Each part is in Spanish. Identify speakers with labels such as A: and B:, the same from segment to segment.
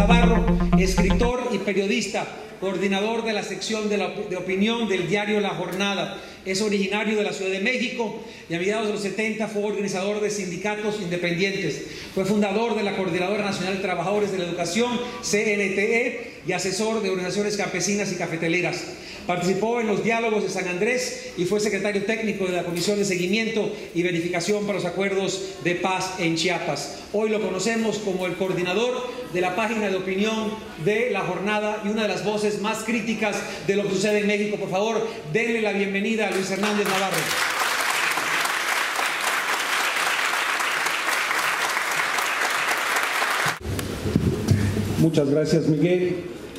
A: Navarro, escritor y periodista, coordinador de la sección de opinión del diario La Jornada. Es originario de la Ciudad de México y a mediados de los 70 fue organizador de sindicatos independientes. Fue fundador de la Coordinadora Nacional de Trabajadores de la Educación, CNTE, y asesor de organizaciones campesinas y cafetaleras. Participó en los diálogos de San Andrés y fue secretario técnico de la Comisión de Seguimiento y Verificación para los Acuerdos de Paz en Chiapas. Hoy lo conocemos como el coordinador de la página de opinión de La Jornada y una de las voces más críticas de lo que sucede en México. Por favor, denle la bienvenida a Luis Hernández Navarro.
B: Muchas gracias, Miguel.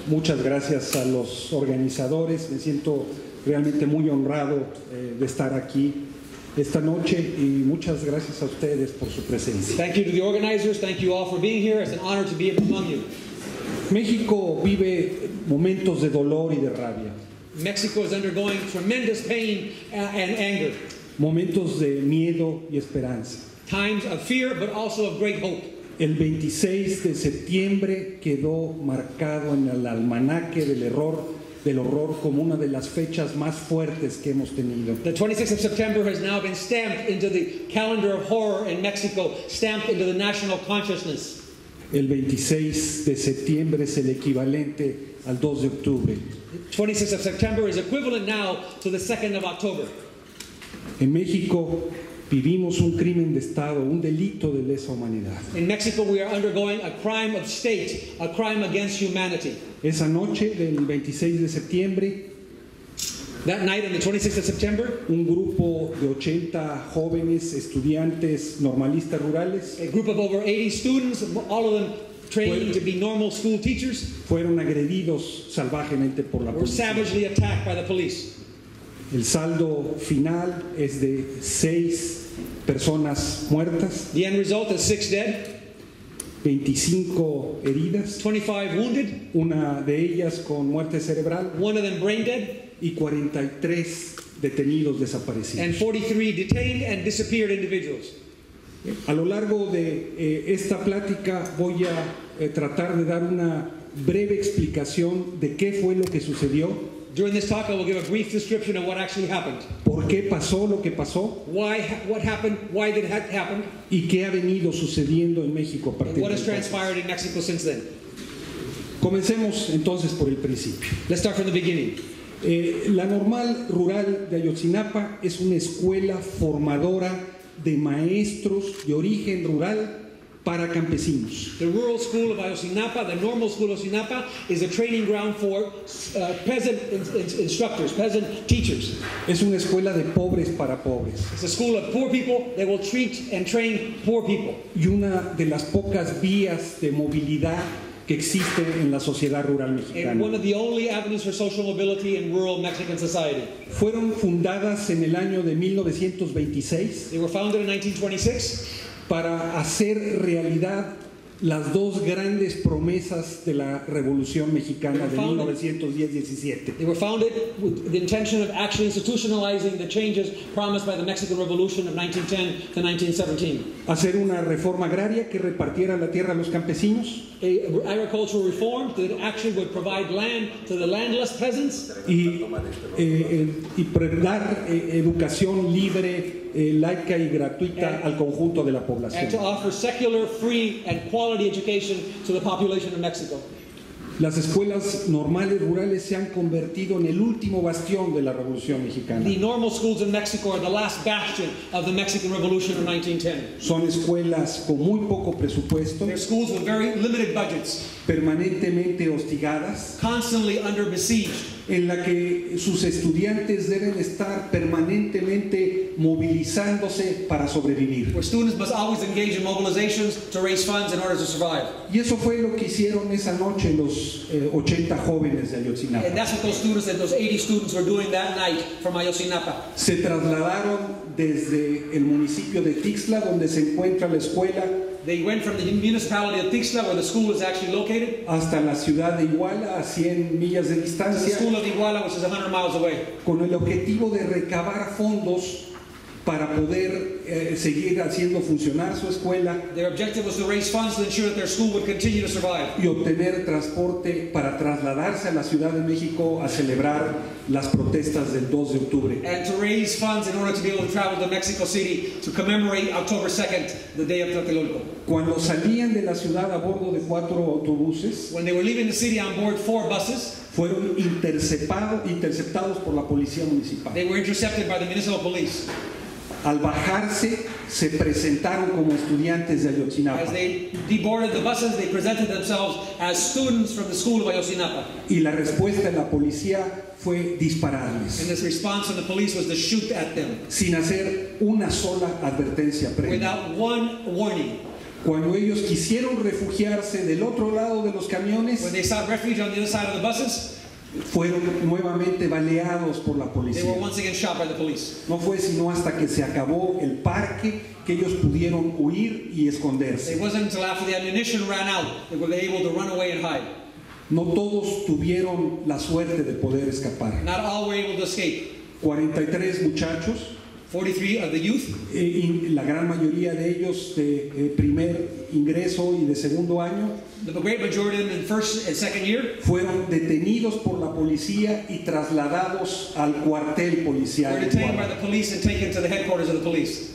B: Muchas gracias a los organizadores. Me siento realmente muy honrado de estar aquí esta noche y muchas gracias a ustedes por su presencia.
A: Thank you to the organizers. Thank you all for being here. It's an honor to be among you.
B: México vive momentos de dolor y de rabia.
A: Mexico is undergoing tremendous pain and anger.
B: Momentos de miedo y esperanza.
A: Times of fear, but also of great hope.
B: El 26 de septiembre quedó marcado en el almanaque del horror como una de las fechas más fuertes que hemos tenido.
A: The 26th of September has now been stamped into the calendar of horror in Mexico, stamped into the national consciousness.
B: El 26 de septiembre es el equivalente al 2 de octubre.
A: 26th of September is equivalent now to the 2nd of October.
B: En México vivimos un crimen de Estado, un delito de lesa humanidad.
A: In Mexico we are undergoing a crime of state, a crime against humanity.
B: Esa noche del 26 de septiembre,
A: That night on the 26th of September,
B: un grupo de 80 jóvenes estudiantes normalistas rurales
A: a group of over 80 students, all of them trained to be normal school teachers,
B: fueron agredidos salvajemente por la
A: were
B: policía.
A: savagely attacked by the police.
B: El saldo final es de 6 personas muertas,
A: The end result is 6 dead,
B: 25 heridas,
A: 25 wounded,
B: una de ellas con muerte cerebral
A: one of them brain dead,
B: y 43 detenidos desaparecidos.
A: and 43 detained and disappeared individuals.
B: A lo largo de esta plática voy a tratar de dar una breve explicación de qué fue lo que sucedió,
A: During this talk, I will give a brief description of what actually happened.
B: por qué pasó lo que pasó
A: What happened? Why did it happen?
B: y qué ha venido sucediendo en México a
A: And
B: partir
A: what
B: de
A: has
B: entonces.
A: transpired in Mexico since then?
B: Comencemos entonces por el principio.
A: Let's start from the beginning.
B: La Normal Rural de Ayotzinapa es una escuela formadora de maestros de origen rural para campesinos.
A: The rural school of Ayotzinapa, the normal school of Ayotzinapa, is a training ground for peasant instructors, peasant teachers.
B: Es una escuela de pobres para pobres
A: It's a school of poor people. They will treat and train poor people.
B: y una de las pocas vías de movilidad que existe en la sociedad rural
A: And
B: mexicana.
A: one of the only avenues for social mobility in rural Mexican society.
B: Fueron fundadas en el año de 1926
A: They were founded in 1926
B: para hacer realidad las dos grandes promesas de la Revolución Mexicana de 1910-17.
A: They were founded with the intention of actually institutionalizing the changes promised by the Mexican Revolution of 1910 to 1917.
B: Hacer una reforma agraria que repartiera la tierra a los campesinos
A: A agricultural reform that actually would provide land to the landless peasants
B: y dar educación libre, laica y gratuita al conjunto de la
A: and
B: población.
A: to offer secular, free, and quality education to the population of Mexico.
B: Las escuelas normales rurales se han convertido en el último bastión de la Revolución Mexicana.
A: The normal schools in Mexico are the last bastion of the Mexican Revolution of 1910.
B: Son escuelas con muy poco presupuesto,
A: They're schools with very limited budgets,
B: permanentemente hostigadas,
A: constantly under besieged,
B: en la que sus estudiantes deben estar permanentemente movilizándose para sobrevivir.
A: where students must always engage in mobilizations to raise funds in order to survive.
B: Y eso fue lo que hicieron esa noche los 80 jóvenes de
A: And
B: Ayotzinapa.
A: that's what those 80 students were doing that night from Ayotzinapa.
B: Se trasladaron desde el municipio de Tixla, donde se encuentra la escuela,
A: They went from the municipality of Tixla, where the school is actually located,
B: hasta la ciudad de Iguala, a 100 millas de
A: to the
B: distancia,
A: school of Iguala, which is 100 miles away,
B: con el objetivo de recabar fondos para poder seguir haciendo funcionar su escuela
A: Their objective was to raise funds to ensure that their school would continue to survive.
B: y obtener transporte para trasladarse a la Ciudad de México a celebrar las protestas del 2 de octubre.
A: And to raise funds in order to be able to travel to Mexico City to commemorate October 2nd, the day of Tlatelolco.
B: Cuando salían de la ciudad a bordo de 4 autobuses,
A: When they were leaving the city on board 4 buses,
B: fueron interceptados por la policía municipal.
A: they were intercepted by the municipal police.
B: Al bajarse, se presentaron como estudiantes de
A: As
B: Ayotzinapa
A: they deboarded the buses, they presented themselves as students from the school of Ayotzinapa.
B: y la respuesta de la policía fue
A: And
B: dispararles,
A: this response from the police was to shoot at them
B: sin hacer una sola advertencia previa.
A: without one warning.
B: Cuando ellos quisieron refugiarse del otro lado de los camiones,
A: When they sought refuge on the other side of the buses,
B: fueron nuevamente baleados por la
A: they
B: policía.
A: were once again shot by the police.
B: No fue sino hasta que se acabó el parque que ellos pudieron huir y esconderse.
A: It wasn't until after the ammunition ran out that they were able to run away and hide.
B: No todos tuvieron la suerte de poder escapar.
A: Not all were able to escape.
B: 43 muchachos,
A: 43 of the youth,
B: y la gran mayoría de ellos de primer ingreso y de segundo año,
A: the great majority of them in first and second year,
B: fueron detenidos por la policía y trasladados al cuartel policial.
A: were detained by the police and taken to the headquarters of the police.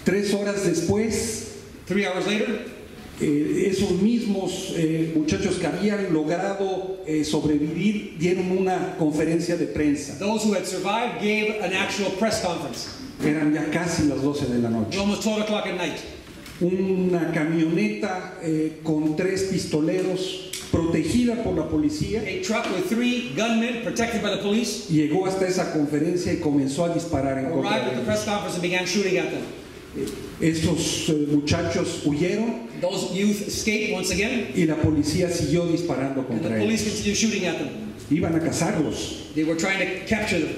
B: 3 horas después,
A: 3 hours later,
B: esos mismos muchachos que habían logrado sobrevivir dieron una conferencia de prensa.
A: those who had survived gave an actual press conference.
B: Eran ya casi las 12 de la
A: It was
B: noche.
A: almost 12 o'clock at night.
B: Una camioneta con 3 pistoleros protegida por la policía
A: A truck with 3 gunmen protected by the police
B: llegó hasta esa conferencia y comenzó a disparar en contra
A: arrived at
B: de
A: the press
B: ellos.
A: conference and began shooting at them.
B: Estos muchachos huyeron
A: Those youth escaped once again,
B: y la policía siguió disparando
A: and the
B: contra
A: police
B: ellos.
A: continued shooting at them.
B: Iban a cazarlos.
A: They were trying to capture them.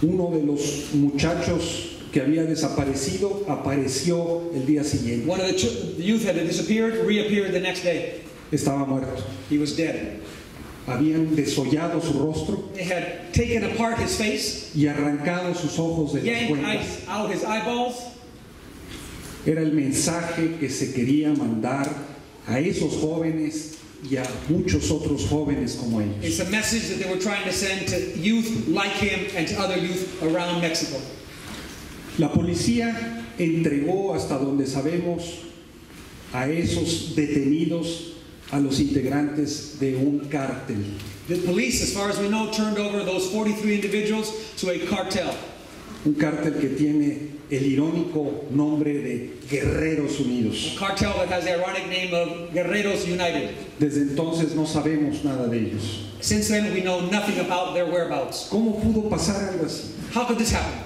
B: Uno de los muchachos que había desaparecido apareció el día siguiente.
A: One of the youth had disappeared, reappeared the next day.
B: Estaba muerto.
A: He was dead.
B: Habían desollado su rostro
A: They had taken apart his face,
B: y arrancado sus ojos de las
A: yanked
B: cuencas.
A: out his eyeballs.
B: Era el mensaje que se quería mandar a esos jóvenes y a muchos otros jóvenes como ellos.
A: It's a message that they were trying to send to youth like him and to other youth around Mexico.
B: La policía entregó, hasta donde sabemos, a esos detenidos a los integrantes de un cártel.
A: The police, as far as we know, turned over those 43 individuals to a cartel.
B: Un cártel que tiene el irónico nombre de Guerreros Unidos.
A: A cartel that has the ironic name of Guerreros United.
B: Desde entonces no sabemos nada de ellos.
A: Since then, we know nothing about their whereabouts.
B: ¿Cómo pudo pasar algo así?
A: How could this happen?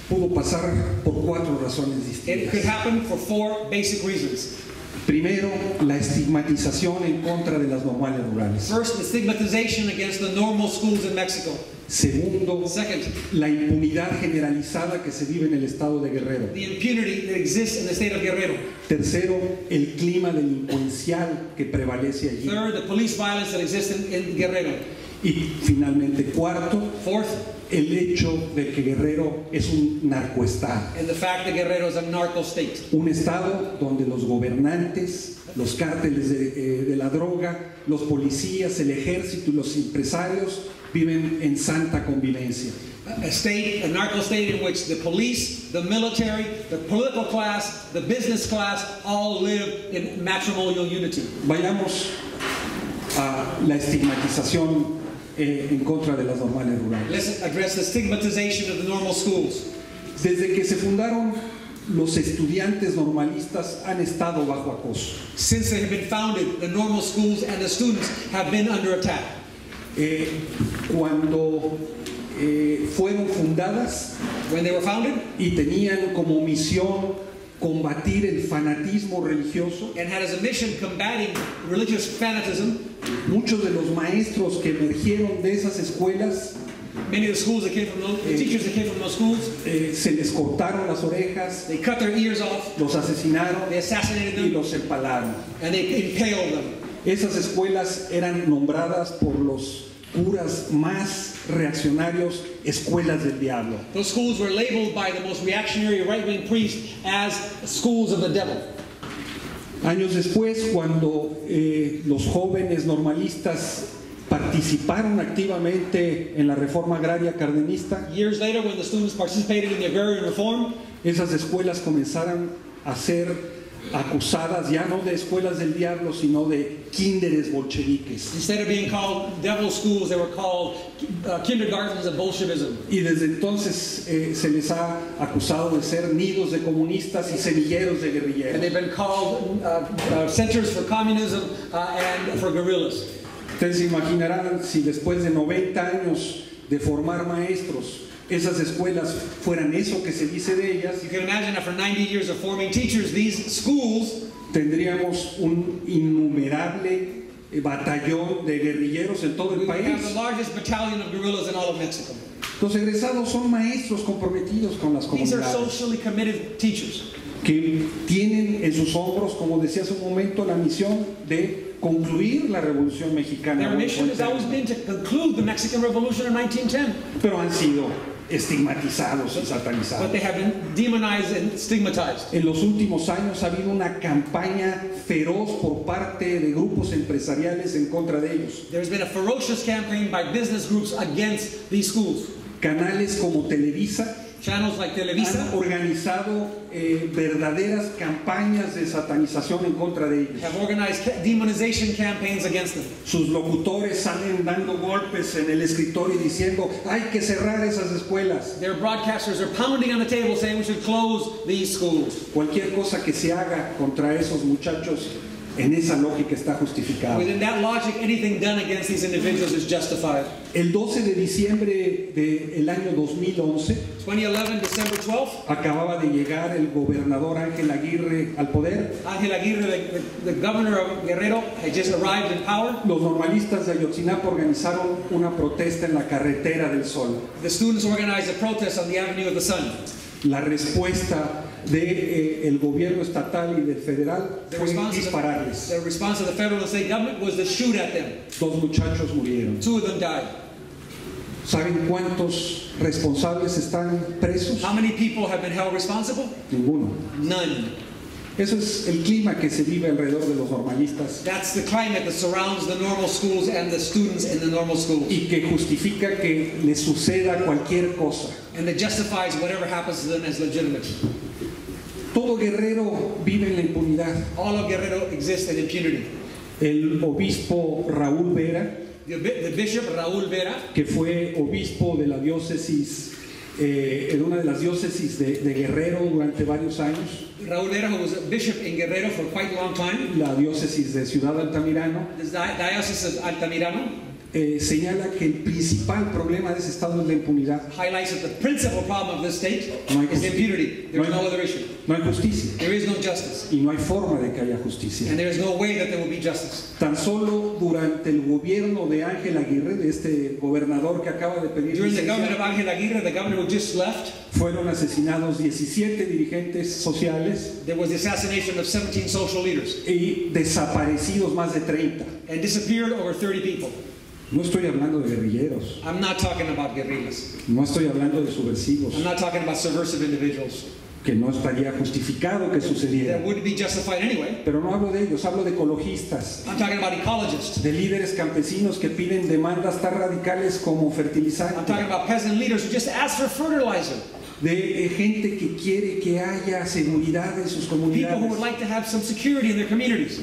B: Pudo pasar por 4 razones
A: It could
B: distintas.
A: happen for 4 basic reasons.
B: Primero, la estigmatización en contra de las normales rurales.
A: First, the stigmatization against the normal schools in Mexico.
B: Segundo,
A: Second,
B: la impunidad generalizada que se vive en el estado de Guerrero.
A: the impunity that exists in the state of Guerrero.
B: Tercero, el clima delincuencial que prevalece allí.
A: Third, the police violence that exists in Guerrero.
B: Y finalmente, cuarto,
A: Fourth,
B: el hecho de que Guerrero es un narcoestado.
A: and the fact that Guerrero is a narco state.
B: Un estado donde los gobernantes, los cárteles de la droga, los policías, el ejército y los empresarios viven en santa convivencia.
A: A state, a narco state in which the police, the military, the political class, the business class all live in matrimonial unity.
B: Vayamos a la estigmatización en contra de las normales rurales.
A: Let's address the stigmatization of the normal schools.
B: Desde que se fundaron, los estudiantes normalistas han estado bajo acoso.
A: Since they have been founded, the normal schools and the students have been under attack.
B: Cuando fueron fundadas
A: When they were founded
B: y tenían como misión combatir el fanatismo religioso,
A: and had as a mission combating religious fanaticism,
B: muchos de los maestros que emergieron de esas escuelas
A: many of the schools that came from those, the teachers that came from those schools,
B: se les cortaron las orejas,
A: they cut their ears off,
B: los asesinaron
A: they assassinated
B: y
A: them,
B: los empalaron.
A: and they impaled them.
B: Esas escuelas eran nombradas por los curas más reaccionarios escuelas del diablo.
A: Those schools were labeled by the most reactionary right-wing priests as schools of the devil.
B: Años después, cuando los jóvenes normalistas participaron activamente en la reforma agraria cardenista,
A: Years later, when the students participated in the agrarian reform,
B: esas escuelas comenzaron a ser acusadas ya no de escuelas del diablo, sino de kinderes bolcheviques.
A: instead of being called devil schools, they were called kindergartens of Bolshevism.
B: Y desde entonces se les ha acusado de ser nidos de comunistas y semilleros de
A: And
B: guerrilleros.
A: they've been called centers for communism and for guerrillas.
B: Ustedes se imaginarán si después de 90 años de formar maestros, esas escuelas fueran eso que se dice de ellas,
A: You can imagine after 90 years of forming teachers, these schools,
B: tendríamos un innumerable batallón de guerrilleros en todo el
A: we would have
B: país.
A: the largest battalion of guerrillas in all of Mexico.
B: Los egresados son maestros comprometidos con las
A: These are
B: comunidades,
A: socially committed teachers.
B: que tienen en sus hombros, como decía hace un momento, la misión de concluir la Revolución Mexicana.
A: Their mission has always been to conclude the Mexican Revolution in 1910.
B: Pero han sido estigmatizados y
A: But
B: satanizados.
A: they have been demonized and stigmatized.
B: En los últimos años ha habido una campaña feroz por parte de grupos empresariales en contra de ellos.
A: There's been a ferocious campaign by business groups against these schools.
B: Canales como Televisa
A: Channels like Televisa
B: han organizado verdaderas campañas de satanización en contra de ellos.
A: have organized demonization campaigns against them.
B: Sus locutores salen dando golpes en el escritorio y diciendo hay que cerrar esas escuelas.
A: Their broadcasters are pounding on the table saying we should close these schools.
B: Cualquier cosa que se haga contra esos muchachos en esa lógica está justificada.
A: Within that logic, anything done against these individuals is justified.
B: El 12 de diciembre del año 2011
A: 2011, December 12th,
B: acababa de llegar el gobernador Ángel Aguirre al poder.
A: Ángel Aguirre, the governor of Guerrero, had just arrived in power.
B: Los normalistas de Ayotzinapa organizaron una protesta en la Carretera del Sol.
A: The students organized a protest on the Avenue of the Sun.
B: La respuesta del gobierno estatal y del federal
A: The
B: fue
A: response,
B: dispararles.
A: the response of the federal and state government was to shoot at them.
B: 2 muchachos murieron.
A: 2 of them died.
B: ¿Saben cuántos responsables están presos?
A: How many people have been held responsible?
B: Ninguno.
A: None.
B: Eso es el clima que se vive alrededor de los normalistas
A: That's the climate that surrounds the normal schools and the students in the normal schools.
B: y que justifica que les suceda cualquier cosa.
A: And that justifies whatever happens to them as legitimate.
B: Todo guerrero vive en la impunidad.
A: All of Guerrero exists in impunity.
B: El obispo Raúl Vera,
A: The bishop, Raúl Vera,
B: que fue obispo de la diócesis, en una de las diócesis de Guerrero durante varios años,
A: Raúl Vera, who was a bishop in Guerrero for quite a long time,
B: la diócesis de Ciudad Altamirano,
A: the diocese of Altamirano,
B: señala que el principal problema de ese estado es la impunidad.
A: highlights that the principal problem of this state
B: No hay
A: is impunity. There is no other issue.
B: No hay justicia
A: There is no justice.
B: y no hay forma de que haya justicia.
A: And there is no way that there will be justice.
B: Tan solo durante el gobierno de Ángel Aguirre, de este gobernador que acaba de pedir
A: During the government of
B: licencia,
A: Ángel Aguirre, the governor who just left,
B: fueron asesinados 17 dirigentes sociales
A: there was the assassination of 17 social leaders
B: y desaparecidos más de 30.
A: and disappeared over 30 people.
B: No estoy hablando de guerrilleros,
A: I'm not talking about guerrillas.
B: no estoy hablando de subversivos,
A: I'm not talking about subversive individuals.
B: que no estaría justificado que sucediera.
A: That wouldn't be justified anyway.
B: Pero no hablo de ellos, hablo de ecologistas,
A: I'm talking about ecologists.
B: de líderes campesinos que piden demandas tan radicales como
A: I'm
B: fertilizante,
A: talking about peasant leaders who just ask for fertilizer.
B: de gente que quiere que haya seguridad en sus
A: People who
B: comunidades.
A: would like to have some security in their communities.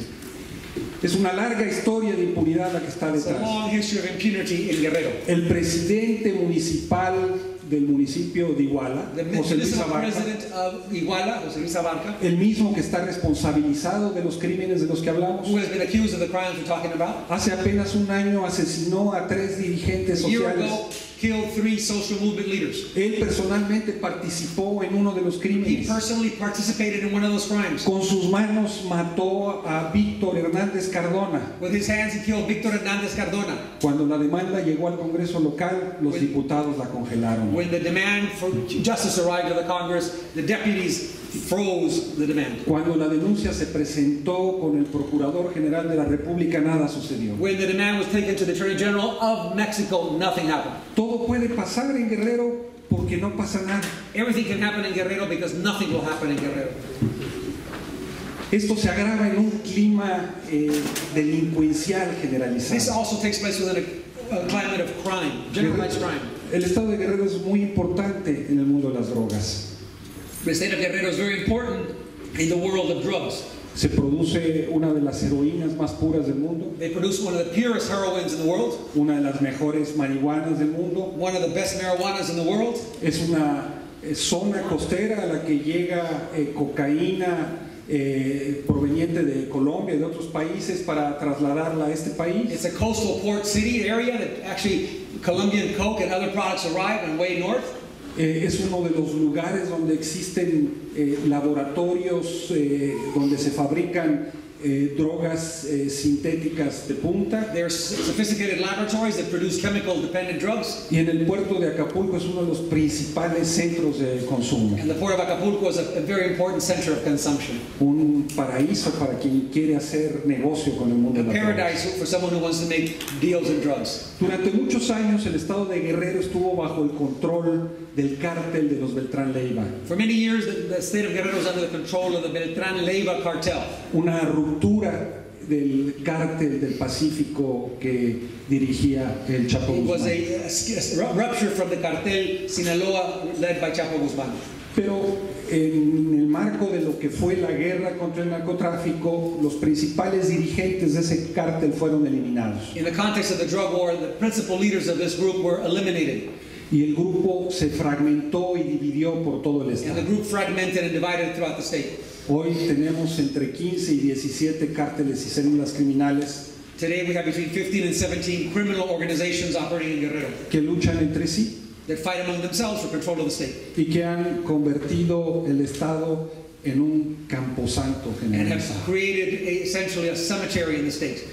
B: Es una larga historia de impunidad la que está
A: It's a
B: detrás.
A: long history of impunity in Guerrero.
B: El presidente municipal del municipio de Iguala,
A: The
B: José Luis
A: municipal
B: Abarca,
A: president of Iguala, José Luis Abarca,
B: el mismo que está responsabilizado de los crímenes de los que hablamos,
A: who has been accused of the crimes we're talking about,
B: hace apenas un año asesinó a 3 dirigentes
A: a year
B: sociales.
A: ago killed 3 social movement leaders.
B: Él personalmente participó en uno de los
A: He
B: crímenes.
A: personally participated in one of those crimes.
B: Con sus manos mató a Víctor Hernández Cardona.
A: With his hands, he killed Víctor Hernández Cardona.
B: Cuando la demanda llegó al Congreso local, los diputados la congelaron.
A: When the demand for justice arrived to the Congress, the deputies froze the demand.
B: Cuando la denuncia se presentó con el Procurador General de la República, nada sucedió.
A: When the demand was taken to the Attorney General of Mexico, nothing happened.
B: Todo puede pasar en Guerrero porque no pasa nada.
A: Everything can happen in Guerrero because nothing will happen in Guerrero.
B: Esto se agrava en un clima delincuencial
A: This
B: generalizado.
A: also takes place within a climate of crime, generalized crime.
B: El estado de Guerrero es muy importante en el mundo de las drogas.
A: The state of Guerrero is very important in the world of drugs.
B: Se produce una de las heroínas más puras del mundo,
A: They produce one of the purest heroines in the world,
B: una de las mejores marihuanas del mundo.
A: one of the best marijuanas in the world.
B: Es una zona costera a la que llega cocaína proveniente de Colombia y de otros países para trasladarla a este país.
A: It's a coastal port city area that actually Colombian coke and other products arrive on way north.
B: Es uno de los lugares donde existen laboratorios donde se fabrican drogas sintéticas de punta.
A: There's sophisticated laboratories that produce chemical-dependent drugs.
B: Y en el puerto de Acapulco es uno de los principales centros de consumo.
A: And the port of Acapulco is a very important center of consumption.
B: Un paraíso para quien quiere hacer negocio con el mundo
A: A
B: de la droga.
A: paradise for someone who wants to make deals in drugs.
B: Durante muchos años el estado de Guerrero estuvo bajo el control del cártel de los Beltrán Leiva.
A: For many years, the state of Guerrero was under the control of the Beltrán Leiva cartel.
B: Una ruptura del cártel del Pacífico que dirigía el Chapo
A: It was
B: Guzmán.
A: a rupture from the cartel Sinaloa led by Chapo Guzmán.
B: Pero en el marco de lo que fue la guerra contra el narcotráfico, los principales dirigentes de ese cártel fueron eliminados.
A: In the context of the drug war, the principal leaders of this group were eliminated.
B: Y el grupo se fragmentó y dividió por todo el
A: And the
B: estado.
A: group fragmented and divided throughout the state.
B: Hoy tenemos entre 15 y 17 cárteles y células criminales
A: Today we have between 15 and 17 criminal organizations operating in Guerrero
B: que luchan entre sí
A: that fight among themselves for control of the state
B: y que han convertido el estado en un camposanto
A: and have
B: generalizado,
A: created essentially a cemetery in the state.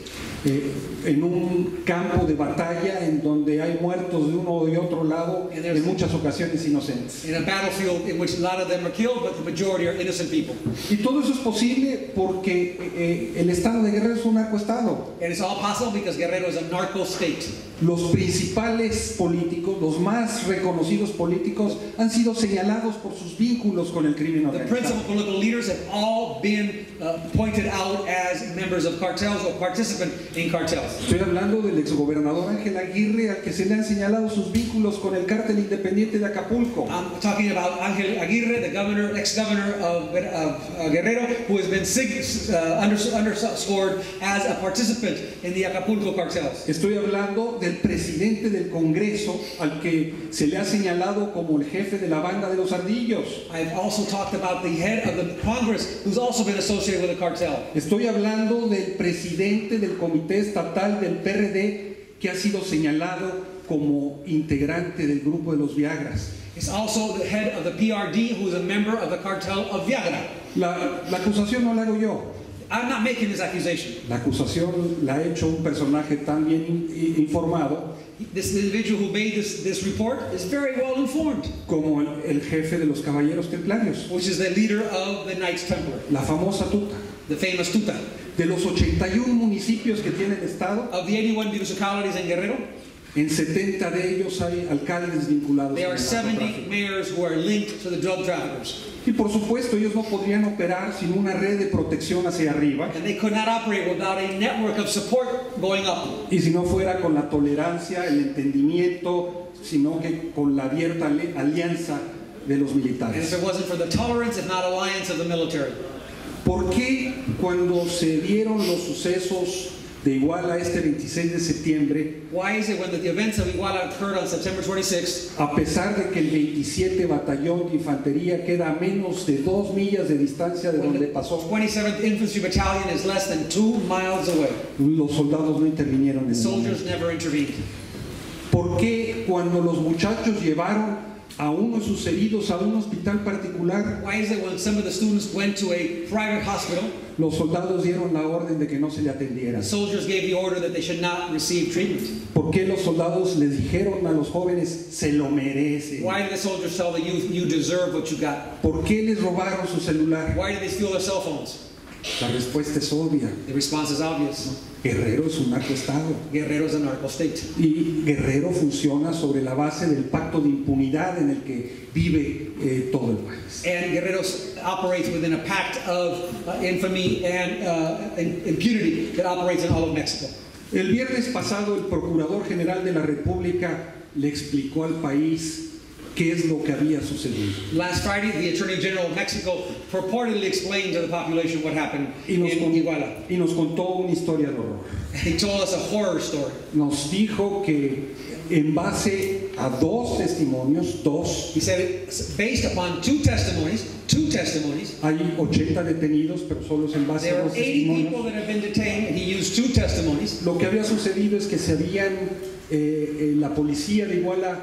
B: en un campo de batalla en donde hay muertos de uno y otro lado, en muchas ocasiones inocentes.
A: In a battlefield in which a lot of them are killed, but the majority are innocent people.
B: Y todo eso es posible porque el estado de Guerrero es un narcoestado.
A: And it's all possible because Guerrero is a narco state.
B: Los principales políticos, los más reconocidos políticos, han sido señalados por sus vínculos con el crimen
A: The
B: organizado.
A: principal political leaders have all been pointed out as members of cartels or participant in cartels.
B: Estoy hablando del exgobernador Ángel Aguirre, al que se le han señalado sus vínculos con el cártel independiente de Acapulco.
A: I'm talking about Ángel Aguirre, the governor, ex-governor of Guerrero, who has been underscored as a participant in the Acapulco cartels.
B: Estoy hablando del presidente del Congreso, al que se le ha señalado como el jefe de la banda de los ardillos.
A: I've also talked about the head of the Congress, who's also been associated with a cartel.
B: Estoy hablando del presidente del Comité Estatal del PRD, que ha sido señalado como integrante del grupo de los Viagras.
A: It's also the head of the PRD, who is a member of the cartel of Viagra.
B: La acusación no la hago yo.
A: I'm not making this accusation.
B: La acusación la ha hecho un personaje tan bien informado
A: This individual who made this report is very well informed,
B: como el jefe de los Caballeros Templarios,
A: which is the leader of the Knights Templar,
B: la famosa Tuta.
A: the famous Tuta.
B: De los 81 municipios que tiene el estado,
A: Of the 81 municipalities in Guerrero,
B: en 70 de ellos hay alcaldes vinculados
A: there
B: con
A: are
B: el
A: 70
B: narcotráfico.
A: mayors who are linked to the drug traffickers.
B: Y por supuesto ellos no podrían operar sin una red de protección hacia arriba
A: And they could not operate without a network of support going up.
B: y si no fuera con la tolerancia, el entendimiento, sino que con la abierta alianza de los
A: And if
B: militares.
A: it wasn't for the tolerance, if not alliance, of the military.
B: ¿Por qué cuando se dieron los sucesos de Iguala este 26 de septiembre,
A: Why is it when the events of Iguala occurred on September 26th,
B: a pesar de que el 27 Batallón de Infantería queda a menos de 2 millas de distancia de
A: when
B: donde
A: the
B: pasó,
A: 27th Infantry Battalion is less than 2 miles away?
B: los soldados no intervinieron en
A: The
B: el
A: soldiers
B: momento?
A: never intervened.
B: ¿Por qué cuando los muchachos llevaron a uno de sus heridos a un hospital particular,
A: Why is it when some of the students went to a private hospital,
B: los soldados dieron la orden de que no se le atendiera?
A: soldiers gave the order that they should not receive treatment?
B: ¿Por qué los soldados les dijeron a los jóvenes, se lo merecen?
A: Why did the soldiers tell the youth, you deserve what you got?
B: ¿Por qué les robaron su celular?
A: Why did they steal their cell phones?
B: La respuesta es obvia.
A: The response is obvious.
B: Guerrero es un narcoestado.
A: Guerrero is a narco state.
B: Y Guerrero funciona sobre la base del pacto de impunidad en el que vive todo el país.
A: And Guerrero operates within a pact of infamy and impunity that operates in all of Mexico.
B: El viernes pasado el Procurador General de la República le explicó al país qué es lo que había sucedido.
A: Last Friday, the Attorney General of Mexico purportedly explained to the population what happened in Iguala.
B: Y nos contó una historia de horror.
A: He told us a horror story.
B: Nos dijo que en base a dos testimonios,
A: He said it's based upon two testimonies,
B: hay 80 detenidos, pero solo es en base
A: there
B: a
A: are
B: dos
A: 80 people
B: testimonios.
A: that have been detained, and he used two testimonies.
B: Lo que había sucedido es que se habían, la policía de Iguala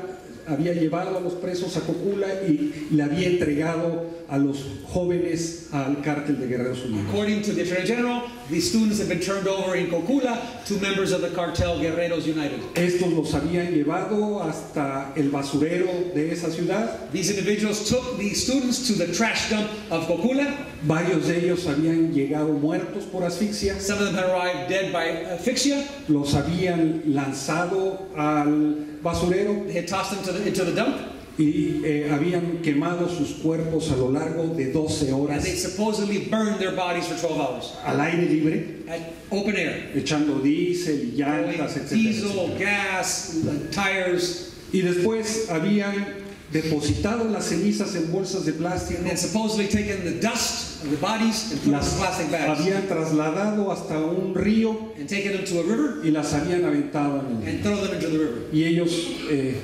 B: había llevado a los presos a Cocula y le había entregado a los jóvenes al cártel de Guerreros Unidos.
A: According to the Attorney General, the students have been turned over in Cocula to members of the cartel Guerreros United.
B: Estos los habían llevado hasta el basurero de esa ciudad.
A: These individuals took the students to the trash dump of Cocula.
B: Varios de ellos habían llegado muertos por asfixia.
A: Some of them had arrived dead by asphyxia.
B: Los habían lanzado al basurero
A: They had tossed them into the dump,
B: y habían quemado sus cuerpos a lo largo de 12
A: and
B: horas
A: they supposedly burned their bodies for 12 hours
B: al aire libre,
A: at open air.
B: echando diésel y llantas, etc.
A: Diesel, gas, tires,
B: Y después habían depositado las cenizas en bolsas de plástico,
A: and then supposedly taken the dust of the bodies and put them in
B: las
A: plastic bags
B: habían trasladado hasta un río
A: and taken them to a river
B: y las habían aventado en el río.
A: and throw them into the river.
B: Y ellos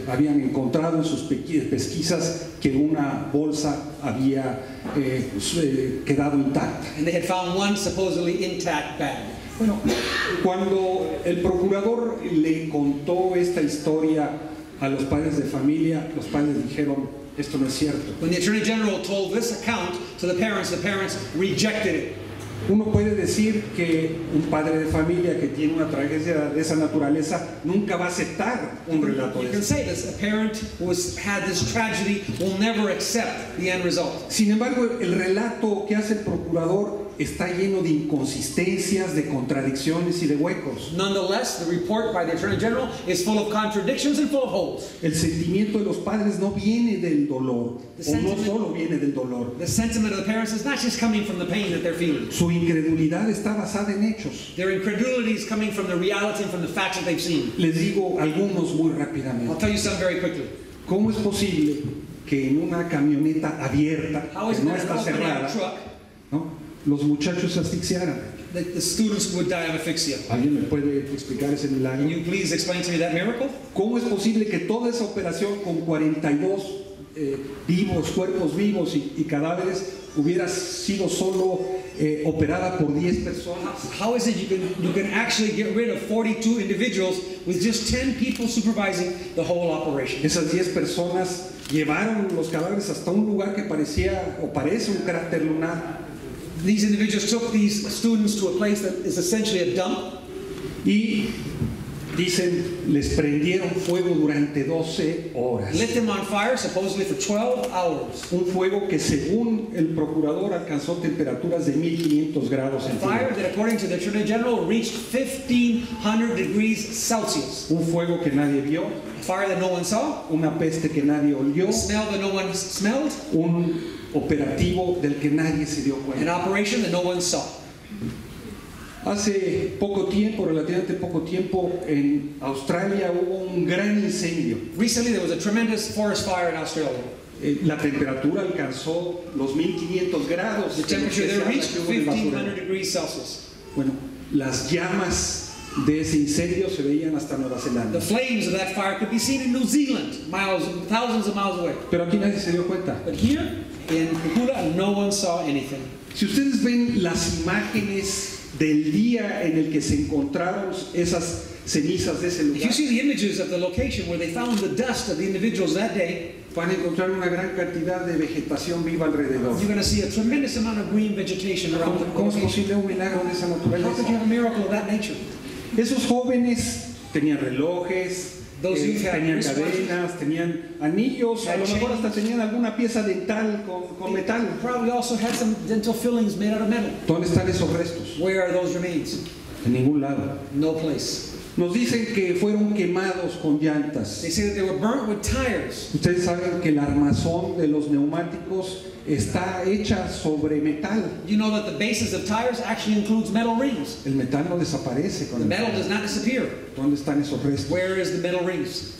B: habían encontrado en sus pesquisas que una bolsa había quedado intacta.
A: And they had found one supposedly intact bag.
B: Bueno, cuando el procurador le contó esta historia a los padres de familia, los padres dijeron, esto no es cierto.
A: When the Attorney General told this account to the parents rejected it.
B: Uno puede decir que un padre de familia que tiene una tragedia de esa naturaleza nunca va a aceptar un relato
A: You
B: de
A: can
B: eso.
A: say this, a parent who has had this tragedy will never accept the end result.
B: Sin embargo, el relato que hace el procurador está lleno de inconsistencias, de contradicciones y de huecos.
A: Nonetheless, the report by the Attorney General is full of contradictions and full of holes.
B: El sentimiento de los padres no viene del dolor, o no solo viene del dolor.
A: The sentiment of the parents is not just coming from the pain that they're feeling.
B: Su incredulidad está basada en hechos.
A: Their incredulity is coming from the reality and from the facts that they've seen.
B: Les digo algunos muy
A: I'll
B: rápidamente.
A: tell you some very quickly.
B: ¿Cómo es posible que en una camioneta abierta,
A: How is
B: que
A: it
B: no
A: that
B: está
A: an open-air
B: cerrada,
A: truck
B: ¿no?, los muchachos se asfixiaran?
A: that the students would die of asphyxia?
B: ¿Alguien me puede explicar ese milagro?
A: Can you please explain to me that miracle?
B: ¿Cómo es posible que toda esa operación con 42 cuerpos vivos y cadáveres hubiera sido solo operada por 10 personas?
A: How is it you can actually get rid of 42 individuals with just 10 people supervising the whole operation?
B: Esas 10 personas llevaron los cadáveres hasta un lugar que parecía o parece un cráter lunar
A: These individuals took these students to a place that is essentially a dump,
B: y dicen, les prendieron fuego durante 12 horas.
A: lit them on fire supposedly for 12 hours.
B: Un fuego que según el procurador alcanzó temperaturas de 1500 grados
A: Fire
B: centígrados.
A: that, according to the Attorney General, reached 1,500 degrees Celsius.
B: Un fuego que nadie vio,
A: A fire that no one saw,
B: una peste que nadie olió,
A: a smell that no one smelled,
B: un operativo del que nadie se dio
A: an
B: cuenta.
A: operation that no one saw.
B: Hace poco tiempo, relativamente poco tiempo, en Australia hubo un gran incendio.
A: Recently, there was a tremendous forest fire in Australia.
B: La temperatura alcanzó los 1500 grados.
A: The temperature there reached
B: que hubo en el
A: 1,500
B: basurero.
A: degrees Celsius.
B: Bueno, las llamas de ese incendio se veían hasta Nueva
A: The
B: Zelanda.
A: flames of that fire could be seen in New Zealand, thousands of miles away.
B: Pero aquí nadie se dio cuenta.
A: But here in Cocula, no one saw anything.
B: Si ustedes ven las imágenes del día en el que se encontraron esas cenizas de ese
A: If you
B: lugar,
A: see the images of the location where they found the dust of the individuals that day,
B: van a encontrar una gran cantidad de vegetación viva alrededor.
C: You're going to see a tremendous amount of green vegetation around the
B: ¿Cómo es
C: location.
B: posible un milagro de esa
C: How could you
B: naturaleza?
C: have a miracle of that nature?
B: Esos jóvenes tenían relojes,
C: Those youth had
B: tenían
C: wristwatches,
B: cadenas, tenían anillos, a
C: had
B: lo mejor hasta
C: chains.
B: tenían alguna pieza dental con metal.
C: Probably also had some dental fillings made out of metal.
B: ¿Dónde están esos restos?
C: Where are those remains?
B: En ningún lado.
C: No place.
B: Nos dicen que fueron quemados con llantas.
C: They say that they were burnt with tires.
B: Ustedes saben que el armazón de los neumáticos está hecha sobre metal.
C: You know that the bases of tires actually includes metal rings.
B: El metal no desaparece con
C: The
B: el
C: metal
B: metal.
C: does not disappear.
B: ¿Dónde están esos restos?
C: Where is the metal rings?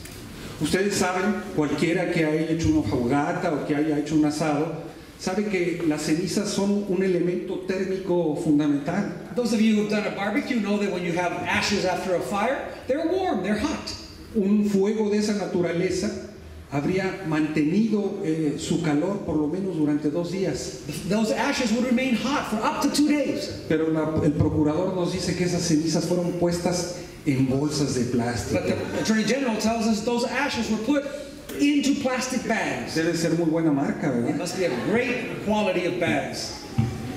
B: Ustedes saben, cualquiera que haya hecho una fogata o que haya hecho un asado, sabe que las cenizas son un elemento térmico fundamental.
C: Those of you who've done a barbecue know that when you have ashes after a fire, they're warm, they're hot.
B: Un fuego de esa naturaleza habría mantenido su calor por lo menos durante 2 días.
C: Those ashes would remain hot for up to 2 days.
B: Pero el procurador nos dice que esas cenizas fueron puestas en bolsas de plástico.
C: But the Attorney General tells us those ashes were put into plastic bags.
B: Debe ser muy buena marca,
C: It
B: ¿verdad?
C: must be a great quality of bags.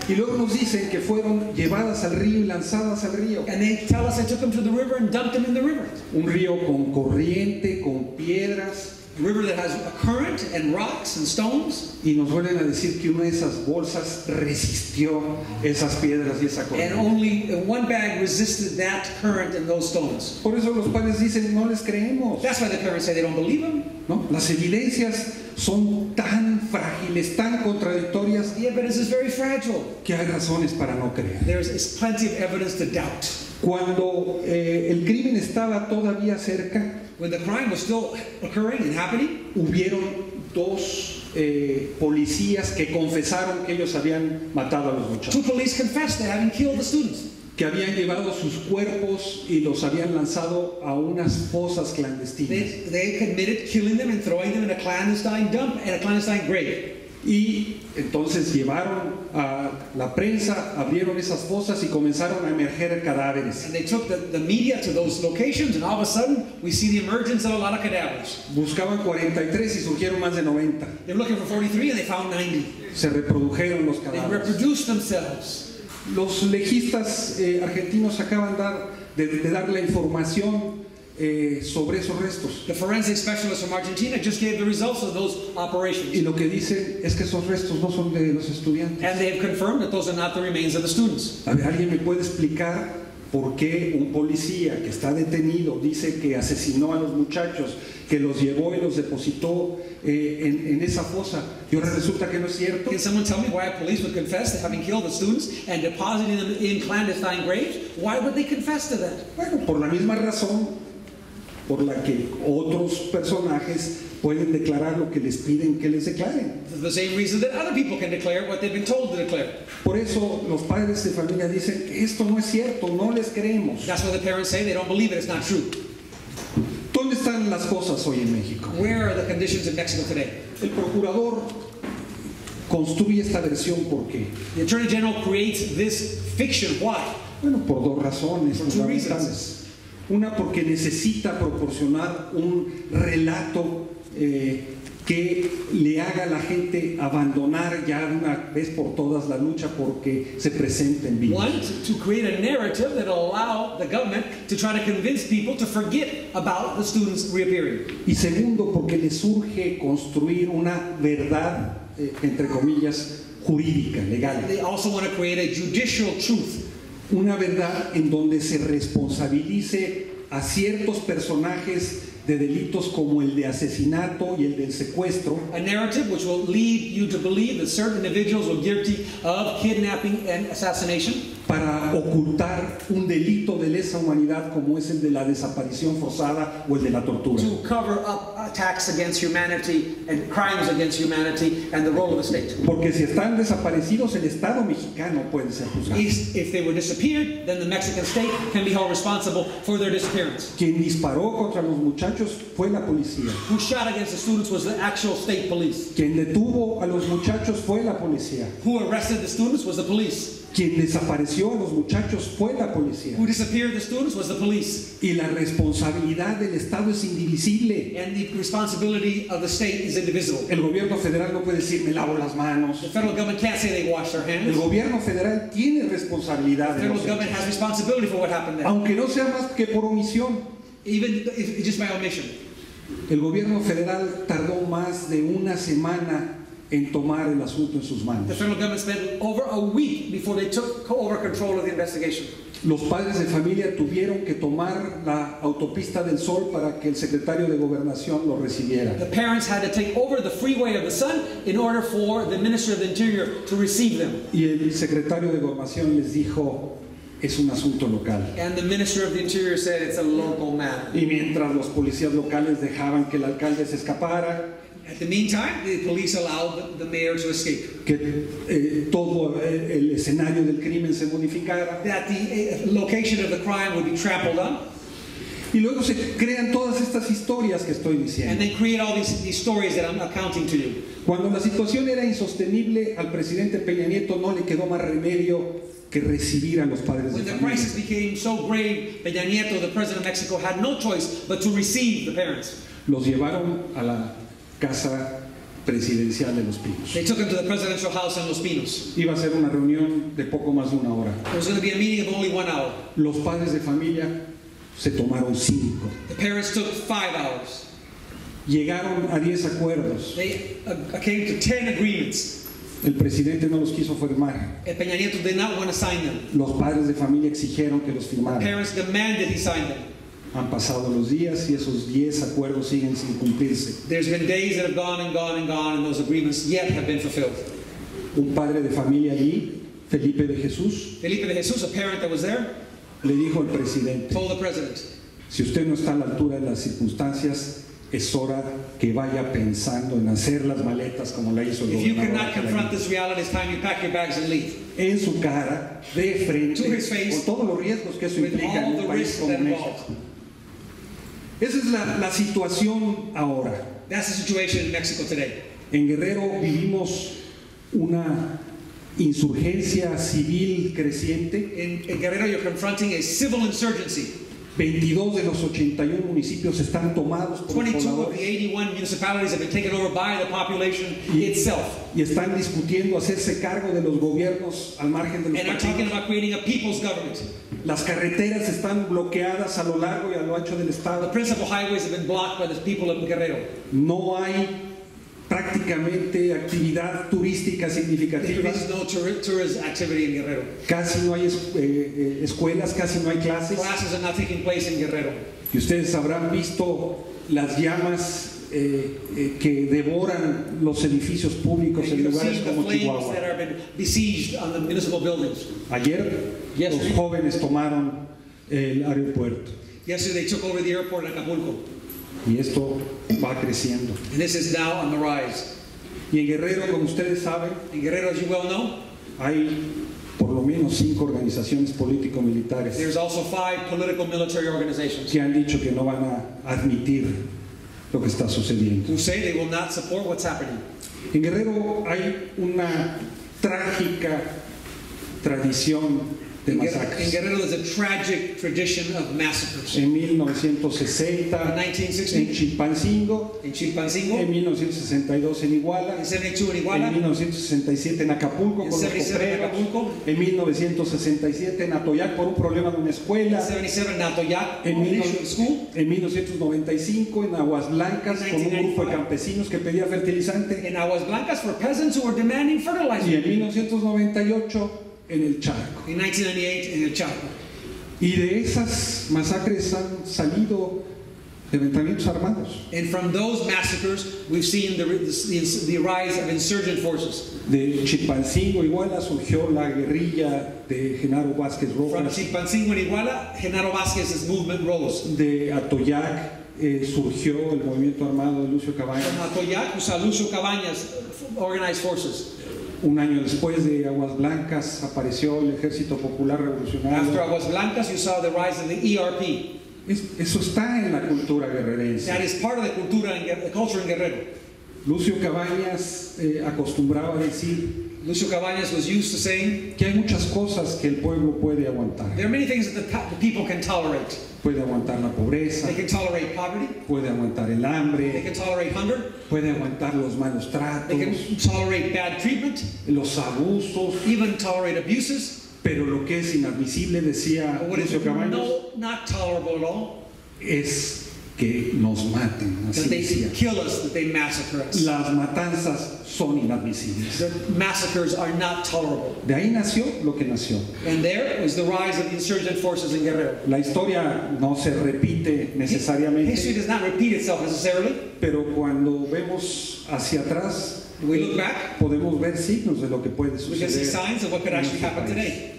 B: Y luego nos dicen que fueron llevadas al río y lanzadas al río.
C: And they tell us they took them to the river and dumped them in the river.
B: Un río con corriente, con piedras.
C: A river that has a current and rocks and stones.
B: Y nos vuelven a decir que una de esas bolsas resistió esas piedras y esa
C: And
B: corriente.
C: only one bag resisted that current and those stones.
B: Por eso los padres dicen, no les creemos.
C: That's why the parents say they don't believe them.
B: ¿No? Las evidencias son tan frágiles, tan contradictorias,
C: The evidence is very fragile.
B: que hay razones para no creer.
C: There is plenty of evidence to doubt.
B: Cuando el crimen estaba todavía cerca,
C: When the crime was still occurring and happening,
B: hubieron 2 policías que confesaron que ellos habían matado a los
C: 2
B: muchachos,
C: police confessed to having killed the students.
B: que habían llevado sus cuerpos y los habían lanzado a unas fosas clandestinas.
C: They admitted killing them and throwing them in a clandestine dump and a clandestine grave.
B: Y entonces llevaron a la prensa, abrieron esas fosas y comenzaron a emerger cadáveres.
C: And they took the media to those locations, and all of a sudden, we see the emergence of a lot of cadavers.
B: Buscaban 43 y surgieron más de 90.
C: They were looking for 43 and they found 90.
B: Se reprodujeron los
C: They
B: cadáveres.
C: reproduced themselves.
B: Los legistas argentinos acaban de dar la información sobre esos restos.
C: The forensic specialists from Argentina just gave the results of those
B: Y
C: operations.
B: lo que dicen es que esos restos no son de los estudiantes.
C: And they have confirmed that those are not the remains of the students.
B: A ver, ¿alguien me puede explicar por qué un policía que está detenido dice que asesinó a los muchachos, que los llevó y los depositó en esa fosa? Y ahora resulta que no es cierto.
C: Can someone tell me why a police would confess to having killed the students and depositing them in clandestine graves? Why would they confess to that?
B: Bueno, por la misma razón por la que otros personajes pueden declarar lo que les piden que les declaren.
C: The same reason that other people can declare what they've been told to declare.
B: Por eso los padres de familia dicen, esto no es cierto, no les creemos.
C: That's why the parents say they don't believe it, it's not true.
B: ¿Dónde están las cosas hoy en México?
C: Where are the conditions in Mexico today?
B: El procurador construye esta versión, ¿por qué?
C: The Attorney General creates this fiction. Why?
B: Bueno, por 2 razones
C: For 2
B: fundamentales. Una, porque necesita proporcionar un relato que le haga a la gente abandonar ya de una vez por todas la lucha porque se presenten vivos.
C: One, to create a narrative that will allow the government to try to convince people to forget about the students reappearing.
B: Y segundo, porque le surge construir una verdad, entre comillas, jurídica, legal.
C: They also want to create a judicial truth.
B: Una verdad en donde se responsabilice a ciertos personajes de delitos como el de asesinato y el del secuestro,
C: A narrative which will lead you to believe that certain individuals were guilty of kidnapping and assassination,
B: para ocultar un delito de lesa humanidad como es el de la desaparición forzada o el de la tortura.
C: to cover up attacks against humanity and crimes against humanity and the role of the state.
B: Porque si están desaparecidos, el Estado mexicano puede ser juzgado.
C: If they were disappeared, then the Mexican state can be held responsible for their disappearance.
B: Quien disparó contra los muchachos fue la policía.
C: Who shot against the students was the actual state police.
B: Quien detuvo a los muchachos fue la policía.
C: Who arrested the students was the police.
B: Quien desapareció a los muchachos fue la policía.
C: Who disappeared the students was the police.
B: Y la responsabilidad del Estado es indivisible.
C: And the responsibility of the state is indivisible.
B: El gobierno federal no puede decir me lavo las manos.
C: The federal government can't say they wash their hands.
B: El gobierno federal tiene responsabilidad.
C: The federal government has responsibility for what happened there.
B: Aunque no sea más que por omisión.
C: Even if just by omission.
B: El gobierno federal tardó más de una semana en tomar el asunto en sus manos.
C: The federal government spent over a week before they took over control of the investigation.
B: Los padres de familia tuvieron que tomar la autopista del Sol para que el secretario de Gobernación lo recibiera.
C: The parents had to take over the freeway of the Sun in order for the Minister of the Interior to receive them.
B: Y el secretario de Gobernación les dijo, es un asunto local.
C: And the Minister of the Interior said it's a local matter.
B: Y mientras los policías locales dejaban que el alcalde se escapara,
C: At the meantime, the police allowed the mayor to escape.
B: que todo el escenario del crimen se modificara.
C: That the location of the crime would be trampled on.
B: Y luego se crean todas estas historias que estoy
C: And
B: diciendo.
C: then create all these stories that I'm accounting to you.
B: Cuando la situación era insostenible, al presidente Peña Nieto no le quedó más remedio que recibir a los padres de
C: When the
B: familia.
C: crisis became so grave, Peña Nieto, the president of Mexico, had no choice but to receive the parents.
B: Los llevaron a la casa presidencial de Los Pinos.
C: They took him to the presidential house in Los Pinos.
B: Iba a ser una reunión de poco más de una hora.
C: It was going to be a meeting of only 1 hour.
B: Los padres de familia se tomaron 5.
C: The parents took 5 hours.
B: Llegaron a 10 acuerdos.
C: They came to 10 agreements.
B: El presidente no los quiso firmar.
C: And Peña Nieto did not want to sign them.
B: Los padres de familia exigieron que los firmaran.
C: Parents demanded he sign them.
B: Han pasado los días y esos 10 acuerdos siguen sin cumplirse.
C: There's been days that have gone and gone and gone, and those agreements yet have been fulfilled.
B: Un padre de familia allí, Felipe de Jesús,
C: Felipe de Jesus, a parent that was there,
B: le dijo al presidente,
C: told the president,
B: si usted no está a la altura de las circunstancias, es hora que vaya pensando en hacer las maletas como la hizo el
C: if you
B: gobernador.
C: cannot confront this reality, it's time you pack your bags and leave.
B: En su cara, de frente,
C: To his face,
B: con todos los riesgos que eso
C: with
B: implica en
C: all
B: un
C: the
B: país
C: risks
B: como
C: that
B: México.
C: involved.
B: Esa es la situación ahora.
C: That's the situation in Mexico today.
B: En Guerrero vivimos una insurgencia civil creciente.
C: In Guerrero, you're confronting a civil insurgency.
B: 22 de los 81 municipios están tomados por
C: 22 of
B: pobladores
C: the 81 municipalities have been taken over by the population itself.
B: y están discutiendo hacerse cargo de los gobiernos al margen de los
C: And they're talking
B: partidos.
C: about creating a people's government.
B: Las carreteras están bloqueadas a lo largo y a lo ancho del
C: The
B: estado.
C: principal highways have been blocked by the people of Guerrero.
B: No hay prácticamente actividad turística
C: There
B: significativa.
C: is no tourist activity in Guerrero.
B: Casi no hay escuelas, casi no hay clases.
C: Classes are not taking place in Guerrero.
B: Y ustedes habrán visto las llamas que devoran los edificios públicos en
C: You've
B: lugares
C: seen the
B: como
C: flames
B: Chihuahua.
C: that have been besieged on the municipal buildings.
B: Ayer
C: Yesterday.
B: los jóvenes tomaron el aeropuerto
C: Yesterday, they took over the airport in Acapulco.
B: y esto va creciendo.
C: And this is now on the rise.
B: Y en Guerrero, como ustedes saben,
C: In Guerrero, as you well know,
B: hay por lo menos 5 organizaciones político-militares
C: there's also 5 political military organizations
B: que han dicho que no van a admitir lo que está sucediendo.
C: who say they will not support what's happening.
B: En Guerrero hay una trágica tradición de
C: In
B: masacres.
C: Guerrero, there's a tragic tradition of massacres.
B: En 1960
C: In 1960,
B: en Chilpancingo,
C: in Chilpancingo,
B: en 1962 en Iguala,
C: in 72 in
B: en
C: Iguala,
B: 1967 en Acapulco
C: in
B: con los
C: 77 in
B: copreros,
C: Acapulco,
B: en 1967 en Atoyac por un problema de una escuela,
C: in 77 in Atoyac,
B: en,
C: Nation School,
B: en 1995 en Aguas Blancas con un grupo de campesinos que pedía fertilizante
C: in Aguas Blancas for peasants who were demanding
B: y
C: fertilizer.
B: en 1998 en el Charco.
C: In 1998 in El Chaco.
B: Y de esas masacres han salido levantamientos armados.
C: And from those massacres, we've seen the rise of insurgent forces.
B: De Chilpancingo, Iguala, surgió la guerrilla de Genaro Vázquez
C: From
B: Rojas.
C: Chilpancingo and Iguala, Genaro Vázquez's movement rose.
B: De Atoyac surgió el movimiento armado de Lucio Cabañas.
C: From Atoyac, Lucio Cabañas organized forces.
B: Un año después de Aguas Blancas apareció el Ejército Popular
C: After
B: Revolucionario.
C: Aguas Blancas, you saw the rise of the ERP.
B: Eso está en la cultura guerrerense.
C: That is part of the culture in Guerrero.
B: Lucio Cabañas acostumbraba a decir,
C: Lucio Cabañas was used to saying,
B: que hay muchas cosas que el pueblo puede aguantar.
C: there are many things that the people can tolerate.
B: Puede aguantar la pobreza,
C: They can tolerate poverty,
B: puede aguantar el
C: they
B: hambre,
C: can tolerate hunger,
B: puede aguantar los malos
C: they
B: tratos,
C: can tolerate bad treatment,
B: los abusos,
C: even tolerate abuses.
B: pero lo que es inadmisible, decía
C: But what is
B: Lucio Cabañas,
C: not tolerable at all,
B: es que nos maten, así
C: that they
B: decía.
C: kill us, that they massacre us.
B: Las matanzas son inadmisibles.
C: The massacres are not tolerable.
B: De ahí nació lo que nació.
C: And there was the rise of the insurgent forces in Guerrero.
B: La historia no se repite
C: History
B: necesariamente,
C: does not repeat itself necessarily.
B: pero cuando vemos hacia atrás,
C: When we look back,
B: podemos ver signos de lo que puede
C: we can see
B: suceder.
C: signs of what could
B: en
C: actually
B: nuestro
C: happen
B: país.
C: today.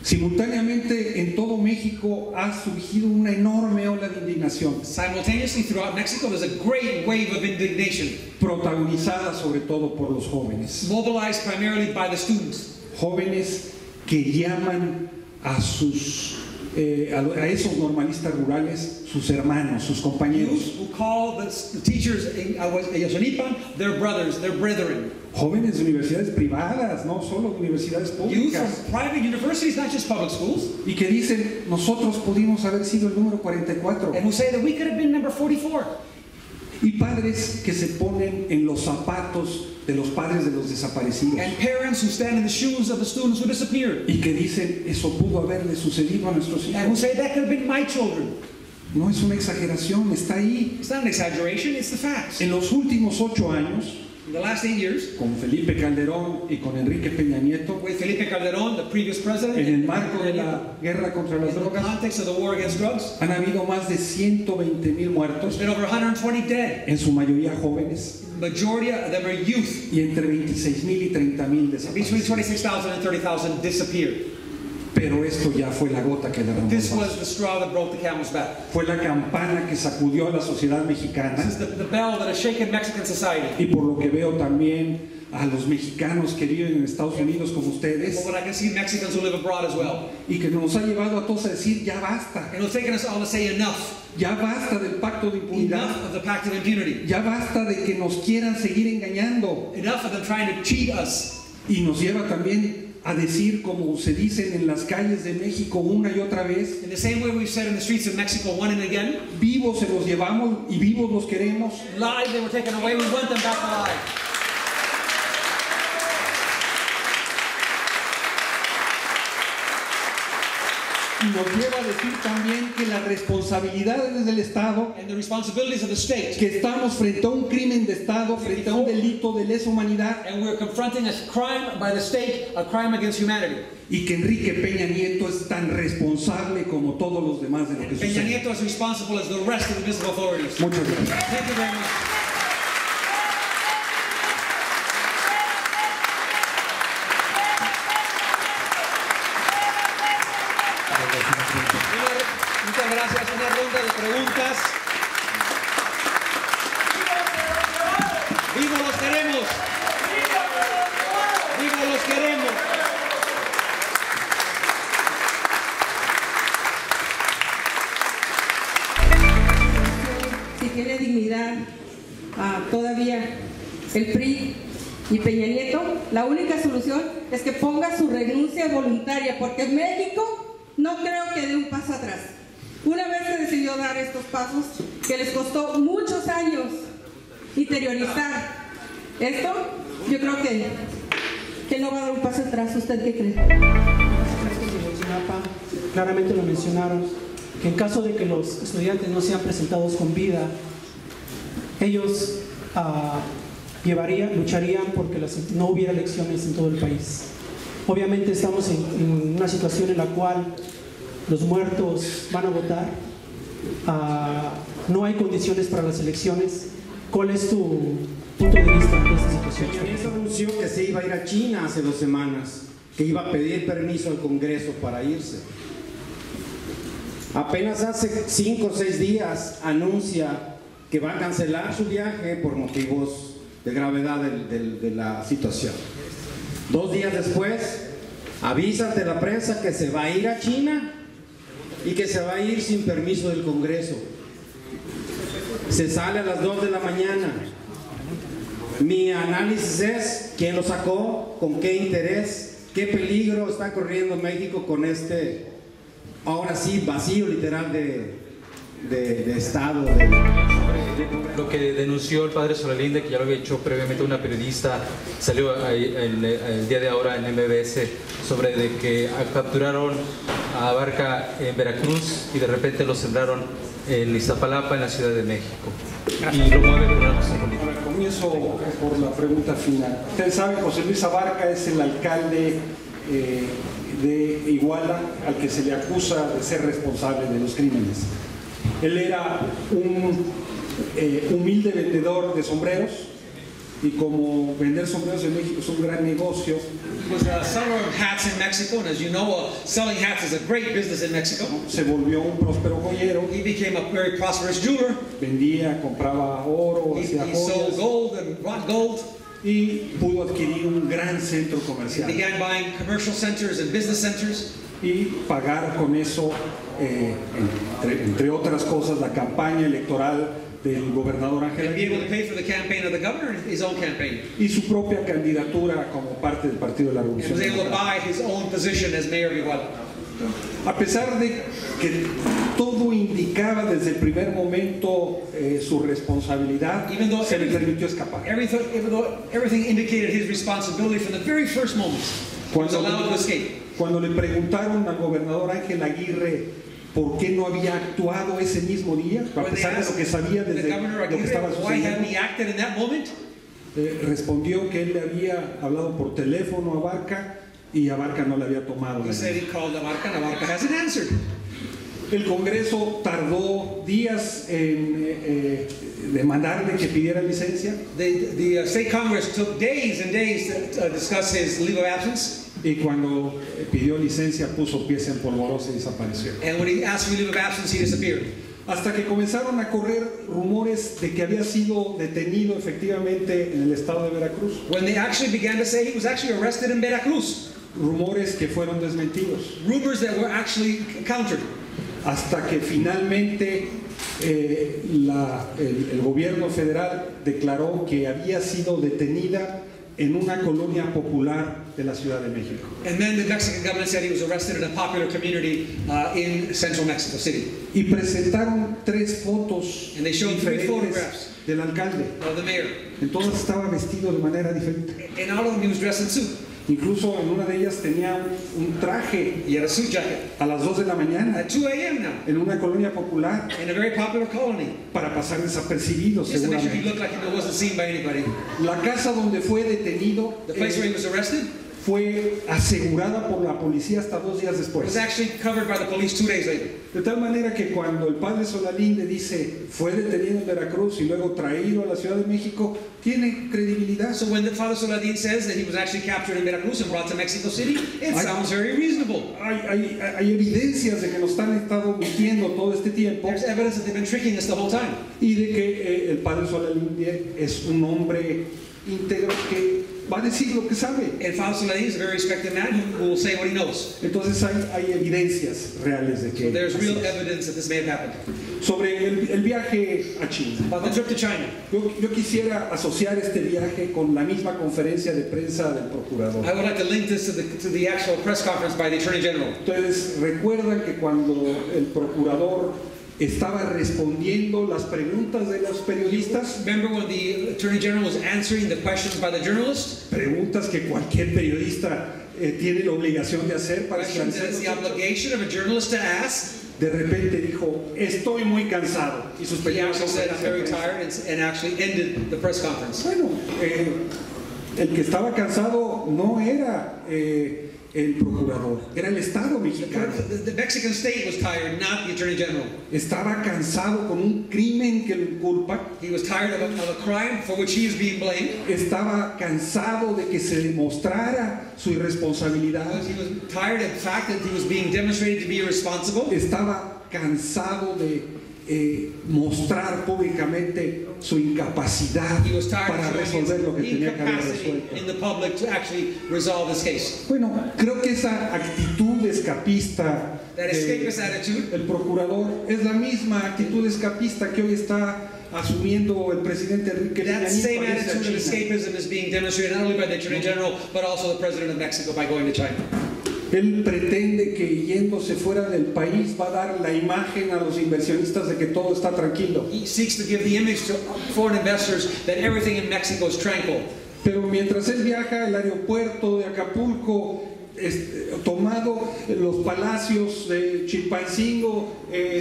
B: Simultáneamente en todo México ha surgido una enorme ola de indignación,
C: Simultaneously, throughout Mexico, there's a great wave of indignation,
B: protagonizada sobre todo por los jóvenes.
C: mobilized primarily by the students.
B: Jóvenes que llaman a a esos normalistas rurales sus hermanos, sus compañeros.
C: Youth who call the teachers in Ayotzinapa their brothers, their brethren.
B: Jóvenes de universidades privadas, no solo de universidades
C: Youth
B: públicas.
C: from private universities, not just public schools,
B: Y que dicen, nosotros pudimos haber sido el número 44.
C: and who say that we could have been number 44.
B: Y padres que se ponen en los zapatos de los padres de los desaparecidos.
C: And parents who stand in the shoes of the students who disappeared,
B: Y que dicen, eso pudo haberle sucedido a nuestros
C: and who
B: hijos.
C: say that could have been my children.
B: No es una exageración, está ahí.
C: It's not an exaggeration, it's the facts.
B: En los últimos 8 años,
C: In the last 8 years,
B: con Felipe Calderón y con Enrique Peña Nieto,
C: with Felipe Calderón, the previous president,
B: en el marco de la guerra contra las
C: in the
B: drogas,
C: context of the war against drugs,
B: han habido más de 120,000
C: there's
B: muertos,
C: been over 120 dead.
B: en su mayoría jóvenes,
C: Majority of them are youth.
B: y entre 26,000 y 30,000
C: Between
B: desaparecidos.
C: 26,000 and 30,000 disappeared.
B: Pero esto ya fue la gota que derramó el
C: This was
B: vaso.
C: the straw that broke the camel's back.
B: Fue la campana que sacudió a la sociedad
C: This
B: mexicana,
C: is the bell that has shaken Mexican society.
B: y por lo que veo también a los mexicanos que viven en Estados Unidos como
C: But
B: ustedes,
C: what I can see Mexicans who live abroad as well.
B: y que nos ha llevado a todos a decir, ya basta,
C: And it's taken us all to say enough.
B: ya basta del pacto de impunidad,
C: Enough of the pact of impunity.
B: ya basta de que nos quieran seguir engañando,
C: Enough of them trying to cheat us.
B: y nos lleva también a decir, como se dicen en las calles de México una y otra vez,
C: In the same way we've said in the streets of Mexico one and again,
B: vivos se los llevamos y vivos los queremos.
C: lives they were taken away, we want them back alive.
B: Y nos lleva a decir también que las responsabilidades del Estado,
C: And the responsibilities of the state.
B: que estamos frente a un crimen de Estado, frente a un delito de lesa humanidad,
C: And we're confronting a crime by the state, a crime against humanity.
B: y que Enrique Peña Nieto es tan responsable como todos los demás de lo que
C: Peña
B: sucede.
C: Nieto is responsible as the rest of the visible authorities.
B: Muchas gracias.
C: Thank you very much. Muchas gracias. Una ronda de preguntas. ¡Viva los queremos! ¡Viva los queremos!
D: Si tiene dignidad todavía el PRI y Peña Nieto, la única solución es que ponga su renuncia voluntaria, porque México no creo que dé un paso atrás. Una vez se decidió dar estos pasos, que les costó muchos años interiorizar esto, yo creo que no va a dar un paso atrás. ¿Usted qué cree?
E: Claramente lo mencionaron, que en caso de que los estudiantes no sean presentados con vida, ellos lucharían porque no hubiera elecciones en todo el país. Obviamente estamos en una situación en la cual los muertos van a votar, no hay condiciones para las elecciones. ¿Cuál es tu punto de vista de esta situación?
F: Peña Nieto anunció que se iba a ir a China hace 2 semanas, que iba a pedir permiso al Congreso para irse. Apenas hace 5 o 6 días anuncia que va a cancelar su viaje por motivos de gravedad de la situación. 2 días después avisa ante la prensa que se va a ir a China y que se va a ir sin permiso del Congreso. Se sale a las 2 de la mañana. Mi análisis es quién lo sacó, con qué interés, qué peligro está corriendo México con este, ahora sí, vacío literal de Estado.
G: Lo que denunció el padre Solalinde, que ya lo había hecho previamente una periodista, salió el día de ahora en MBS, sobre de que capturaron a Abarca en Veracruz y de repente lo sembraron en Iztapalapa, en la Ciudad de México. Y lo mueve por una cuestión política.
B: Ahora, comienzo por la pregunta final. Ustedes saben, José Luis Abarca es el alcalde de Iguala al que se le acusa de ser responsable de los crímenes. Él era un humilde vendedor de sombreros, y como vender sombreros en México es un gran negocio,
A: He was a seller of hats in Mexico, and as you know, selling hats is a great business in Mexico.
B: se volvió un próspero joyero,
A: He became a very prosperous jeweler.
B: vendía, compraba oro,
A: He
B: hacía
A: sold
B: joyas
A: gold and bought gold.
B: y pudo adquirir un gran centro
A: He
B: comercial
A: began buying commercial centers and business centers.
B: y pagar con eso, entre otras cosas, la campaña electoral del gobernador Ángel
A: And be able to
B: Aguirre
A: pay for the campaign of the governor and his own campaign.
B: y su propia candidatura como parte del Partido de la
A: And
B: Revolución
A: was able to
B: Democrática.
A: buy his own position as mayor of Iguala.
B: A pesar de que todo indicaba desde el primer momento su responsabilidad,
A: Even though
B: se le permitió escapar.
A: Even though everything indicated his responsibility from the very first moment, he was allowed to escape.
B: Cuando le preguntaron al gobernador Ángel Aguirre por qué no había actuado ese mismo día, a
A: When they
B: pesar de lo
A: asked
B: que sabía
A: the
B: desde
A: governor
B: lo que estaba
A: Aguirre why hadn't
B: sucediendo,
A: he acted in that moment,
B: respondió que él le había hablado por teléfono a Abarca y Abarca no le había tomado la
A: he said
B: llamada.
A: he called Abarca and Abarca hasn't answered.
B: El Congreso tardó días en demandarle que pidiera licencia,
A: The state Congress took days and days to discuss his leave of absence.
B: y cuando pidió licencia puso pieza en polvorosa y desapareció.
A: And when he asked for leave of absence, he disappeared.
B: Hasta que comenzaron a correr rumores de que había sido detenido efectivamente en el estado de Veracruz.
A: When they actually began to say he was actually arrested in Veracruz,
B: Rumores que fueron desmentidos.
A: rumors that were actually countered.
B: Hasta que finalmente el gobierno federal declaró que había sido detenida en una colonia popular de la Ciudad de México.
A: And then the Mexican government said he was arrested in a popular community in central Mexico City.
B: Y presentaron 3 fotos
A: And they showed 3
B: diferentes
A: photographs
B: del alcalde.
A: of the mayor.
B: En todas estaba vestido de manera diferente.
A: And all of them, he was dressed in suit.
B: Incluso en una de ellas tenía un traje
A: He had a suit jacket.
B: a las 2 de la mañana
A: At 2 a.m. now,
B: en una colonia popular
A: in a very popular colony,
B: para pasar desapercibido
A: just to make sure he
B: seguramente.
A: looked like he wasn't seen by anybody.
B: La casa donde fue detenido
A: The place where he was arrested
B: fue asegurada por la policía hasta 2 días después.
A: was actually covered by the police 2 days later.
B: De tal manera que cuando el padre Solalinde dice fue detenido en Veracruz y luego traído a la Ciudad de México, tiene credibilidad.
A: So when the Father Soladin says that he was actually captured in Veracruz and brought to Mexico City, it sounds very reasonable.
B: Hay evidencias de que nos han estado mintiendo todo este tiempo
A: There's evidence that they've been tricking us the whole time.
B: y de que el padre Solalinde es un hombre íntegro que va a decir lo que sabe.
A: And Father Soladin is a very respected man who will say what he knows.
B: Entonces hay evidencias reales de que
A: So there's real
B: así es.
A: evidence that this may have happened.
B: Sobre el viaje a China.
A: About the trip to China,
B: Yo quisiera asociar este viaje con la misma conferencia de prensa del procurador.
A: I would like to link this to the actual press conference by the Attorney General.
B: Ustedes recuerdan que cuando el procurador estaba respondiendo las preguntas de los periodistas,
A: Remember when the Attorney General was answering the questions by the journalists?
B: preguntas que cualquier periodista tiene la obligación de hacer para
A: Questions that
B: esclarecer
A: it's
B: los
A: the
B: hechos.
A: obligation of a journalist to ask.
B: De repente dijo, estoy muy cansado y
A: He
B: suspendió la
A: actually said, I'm
B: conferencia de
A: very
B: prensa.
A: tired, and actually ended the press conference.
B: Bueno, el que estaba cansado no era el procurador, era el Estado mexicano.
A: The Mexican state was tired, not the Attorney General.
B: Estaba cansado con un crimen que lo inculpa.
A: He was tired of a crime for which he is being blamed.
B: Estaba cansado de que se demostrara su irresponsabilidad.
A: He was tired of the fact that he was being demonstrated to be irresponsible.
B: Estaba cansado de mostrar públicamente su incapacidad
C: He was tired
B: para
C: of
B: resolver lo que
C: showing his
B: tenía que haber
C: incapacity
B: resuelto.
C: in the public to actually resolve this case.
B: Bueno, creo que esa actitud escapista
C: That escapist attitude
B: del procurador es la misma actitud escapista que hoy está asumiendo el presidente Enrique Peña
C: That
B: Nieto
C: same
B: al irse a
C: attitude of
B: China.
C: escapism is being demonstrated not only by the Attorney General, but also the President of Mexico by going to China.
B: Él pretende que yéndose fuera del país va a dar la imagen a los inversionistas de que todo está tranquilo.
C: He seeks to give the image to foreign investors that everything in Mexico is tranquil.
B: Pero mientras él viaja al aeropuerto de Acapulco, tomado, los palacios de Chilpancingo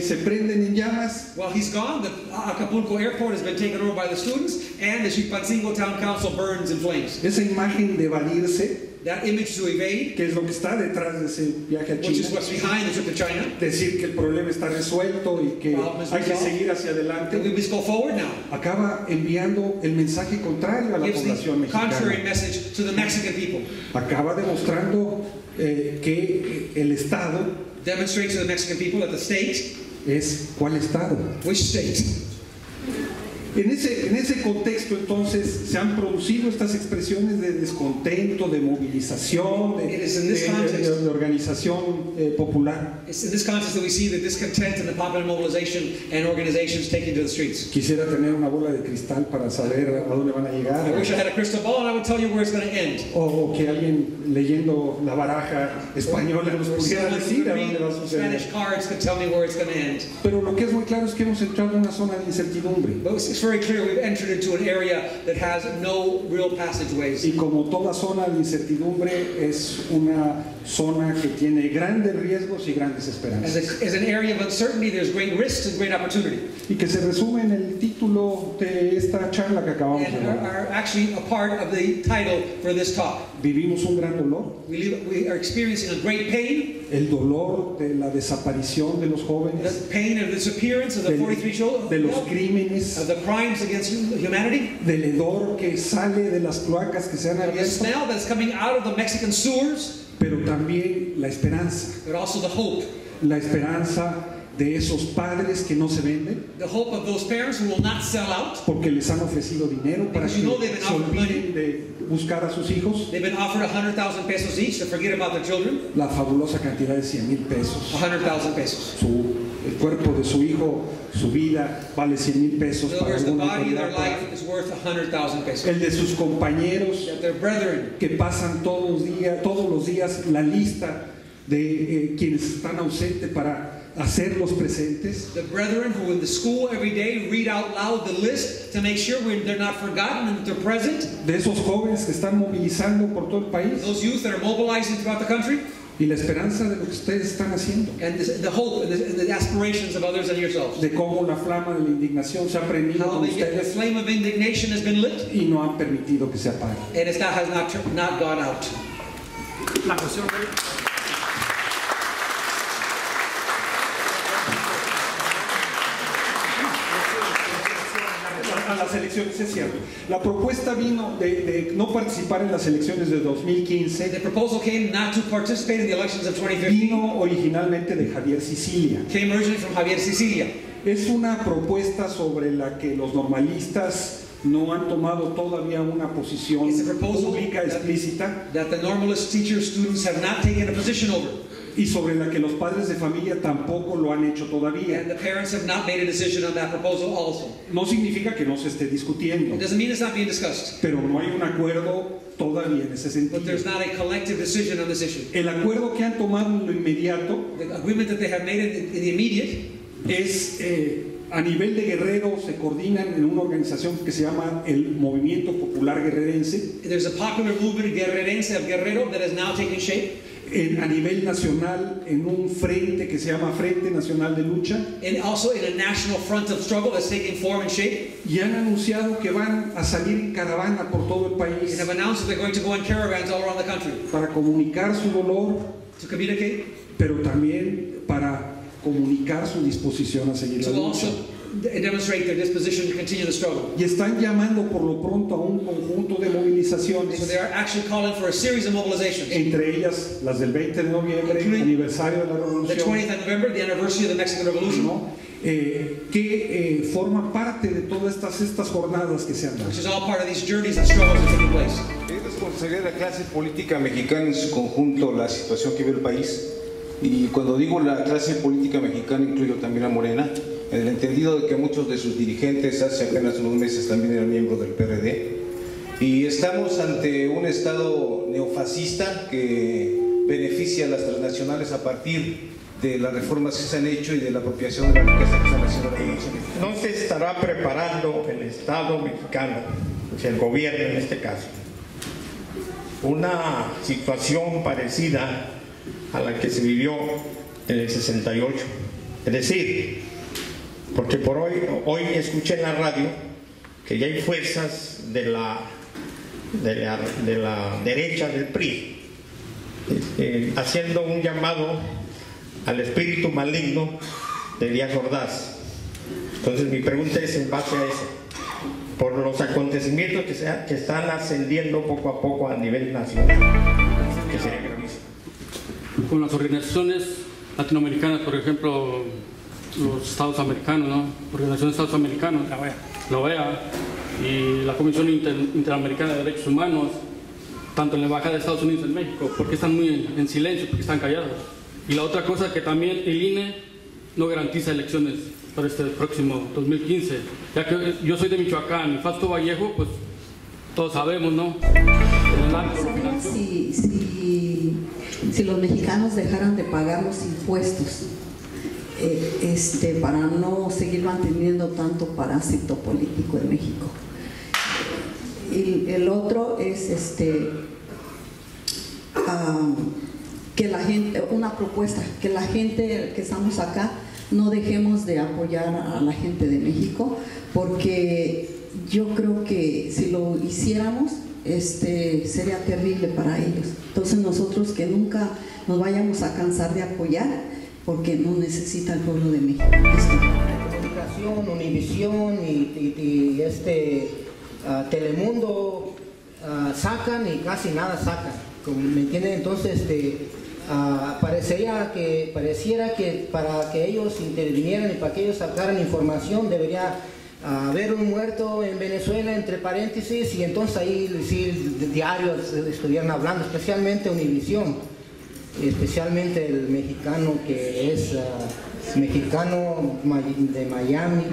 B: se prenden en llamas.
C: While he's gone, the Acapulco airport has been taken over by the students, and the Chilpancingo Town Council burns in flames.
B: Esa imagen de evadirse,
C: That image to evade,
B: que es lo que está detrás de ese viaje a
C: which is
B: China,
C: what's behind the trip to China,
B: decir que el problema está resuelto y que hay que seguir hacia
C: and we
B: adelante,
C: must go forward now.
B: acaba enviando el mensaje contrario a la
C: Gives
B: población
C: the contrary
B: mexicana.
C: message to the Mexican people.
B: Acaba demostrando que el Estado
C: Demonstrate to the Mexican people that the state,
B: es ¿cuál Estado?
C: which state?
B: En ese contexto entonces se han producido estas expresiones de descontento, de movilización,
C: It is in this context.
B: de organización popular.
C: It's in this context that we see the discontent and the popular mobilization and organizations taking to the streets.
B: Quisiera tener una bola de cristal para saber a dónde van a llegar.
C: I wish I had a crystal ball and I would tell you where it's going to end.
B: O que alguien leyendo la baraja española nos pudiera
C: Someone who
B: decir a
C: could
B: dónde va a
C: read
B: suceder.
C: Spanish cards could tell me where it's going to end.
B: Pero lo que es muy claro es que hemos entrado en una zona de incertidumbre.
C: But it's very clear we've entered into an area that has no real passageways.
B: Y como toda zona de incertidumbre es una zona que tiene grandes riesgos y grandes esperanzas.
C: As an area of uncertainty, there's great risks and great opportunity.
B: Y que se resume en el título de esta charla que acabamos de
C: And
B: dar.
C: are actually a part of the title for this talk.
B: Vivimos un gran dolor,
C: We are experiencing a great pain,
B: el dolor de la desaparición de los
C: the
B: jóvenes,
C: pain of the disappearance of the 43 children,
B: de los crímenes,
C: of the crimes against humanity,
B: del hedor que sale de las cloacas que se han
C: of the
B: abierto,
C: smell that's coming out of the Mexican sewers,
B: pero también la esperanza
C: but also the hope
B: de esos padres que no se venden
C: the hope of those parents who will not sell out.
B: porque les han ofrecido dinero para
C: Because
B: que
C: you know they've been
B: se
C: offered
B: olviden de buscar a sus hijos,
C: They've been offered 100,000 pesos each to forget about their children.
B: la fabulosa cantidad de 100,000 pesos.
C: 100,000 pesos.
B: El cuerpo de su hijo, su vida, vale 100,000 pesos
C: In other
B: para
C: words, the
B: alguna
C: body of their
B: autoridad.
C: life is worth 100,000 pesos.
B: El de sus compañeros
C: That their brethren
B: que pasan todos los días la lista de quienes están ausentes para hacerlos presentes.
C: The brethren who in the school every day read out loud the list to make sure they're not forgotten and that they're present.
B: De esos jóvenes que están movilizando por todo el país.
C: Those youth that are mobilizing throughout the country.
B: Y la esperanza de lo que ustedes están haciendo.
C: And the hope and the aspirations of others and yourselves.
B: De cómo la flama de la indignación se ha prendido
C: How
B: con
C: the
B: ustedes
C: flame of indignation has been lit.
B: y no han permitido que se apague.
C: And it has not gone out.
E: La cuestión
B: a las elecciones, es cierto. La propuesta vino de no participar en las elecciones de 2015.
C: The proposal came not to participate in the elections of 2015.
B: Vino originalmente de Javier Sicilia.
C: Came originally from Javier Sicilia.
B: Es una propuesta sobre la que los normalistas no han tomado todavía una posición pública explícita.
C: That the normalist teachers, students have not taken a position over.
B: Y sobre la que los padres de familia tampoco lo han hecho todavía.
C: And the parents have not made a decision on that proposal also.
B: No significa que no se esté discutiendo.
C: It doesn't mean it's not being discussed.
B: Pero no hay un acuerdo todavía en ese sentido.
C: But there's not a collective decision on this issue.
B: El acuerdo que han tomado en lo inmediato,
C: the agreement that they have made in the immediate,
B: es a nivel de Guerrero se coordinan en una organización que se llama el Movimiento Popular Guerrerense.
C: There's a popular movement guerrerense of Guerrero that is now taking shape.
B: A nivel nacional en un frente que se llama Frente Nacional de Lucha.
C: And also in a national front of struggle that's taking form and shape.
B: Y han anunciado que van a salir en caravana por todo el país.
C: And have announced that they're going to go in caravans all around the country.
B: Para comunicar su dolor.
C: To communicate.
B: Pero también para comunicar su disposición a seguir la lucha.
C: To also demonstrate their disposition to continue the struggle.
B: Y están llamando por lo pronto a un conjunto de movilizaciones,
C: So they are actually calling for a series of mobilizations.
B: entre ellas las del 20 de noviembre, aniversario de la
C: The
B: Revolución,
C: 20th of November, the anniversary of the Mexican Revolution,
B: ¿no? Que forman parte de todas estas jornadas que se han dado.
C: which is all part of these journeys and struggles that are taking place.
H: Es responsabilidad de la clase política mexicana en su conjunto la situación que vive el país. Y cuando digo la clase política mexicana, incluyo también a Morena, en el entendido de que muchos de sus dirigentes hace apenas unos meses también eran miembros del PRD. Y estamos ante un Estado neofascista que beneficia a las transnacionales a partir de las reformas que se han hecho y de la apropiación de la riqueza que se han hecho.
I: ¿No se estará preparando el Estado mexicano, o sea, el gobierno en este caso, una situación parecida a la que se vivió en el 68? Es decir, porque por hoy escuché en la radio que ya hay fuerzas de la derecha del PRI haciendo un llamado al espíritu maligno de Díaz Ordaz. Entonces mi pregunta es en base a eso, por los acontecimientos que están ascendiendo poco a poco a nivel nacional, que sería gravísimo.
J: Con las organizaciones latinoamericanas, por ejemplo, los Estados Americanos, ¿no? Organización de Estados Americanos, la OEA y la Comisión Interamericana de Derechos Humanos, tanto en la Embajada de Estados Unidos en México, porque están muy en silencio, porque están callados. Y la otra cosa que también el INE no garantiza elecciones para este próximo 2015, ya que yo soy de Michoacán y Fausto Vallejo, pues todos sabemos, ¿no?
K: Si los mexicanos dejaran de pagar los impuestos para no seguir manteniendo tanto parásito político en México. Y el otro es que la gente, una propuesta, que la gente que estamos acá no dejemos de apoyar a la gente de México, porque yo creo que si lo hiciéramos sería terrible para ellos. Entonces nosotros que nunca nos vayamos a cansar de apoyar, porque no necesita el pueblo de México.
L: Comunicación, Univisión y Telemundo sacan y casi nada sacan, ¿me entienden? Entonces pareciera que para que ellos intervinieran y para que ellos sacaran información debería haber un muerto en Venezuela entre paréntesis, y entonces ahí sí diarios estuvieran hablando, especialmente Univisión, especialmente el mexicano que es mexicano de Miami.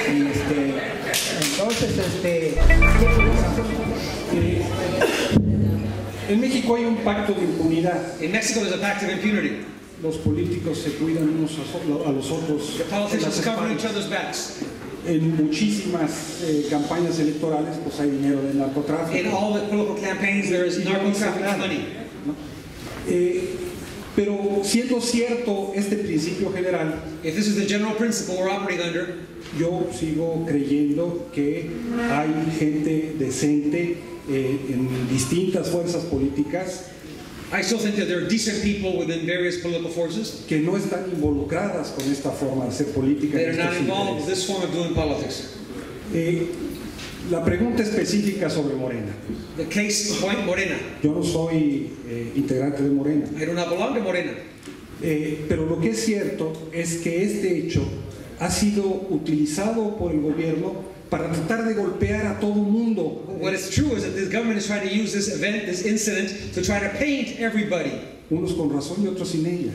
L: Y entonces
B: en México hay un pacto de impunidad.
C: In Mexico there's a pact of impunity.
B: Los políticos se cuidan unos a los otros.
C: The politicians cover each other's backs.
B: En muchísimas campañas electorales pues hay dinero del narcotráfico.
C: In all the political campaigns there is narco-trafficking money.
B: Pero siendo cierto este principio general,
C: if this is the general principle we're operating under,
B: yo sigo creyendo que hay gente decente en distintas fuerzas políticas.
C: I still think that there are decent people within various political forces
B: que no están involucradas con esta forma de hacer política.
C: That are not involved with this form of doing politics.
B: La pregunta específica sobre Morena.
C: The case point Morena.
B: Yo no soy integrante de Morena.
C: I do not belong to Morena.
B: Pero lo que es cierto es que este hecho ha sido utilizado por el gobierno para tratar de golpear a todo mundo.
C: What is true is that the government is trying to use this event, this incident, to try to paint everybody.
B: Unos con razón y otros sin ella.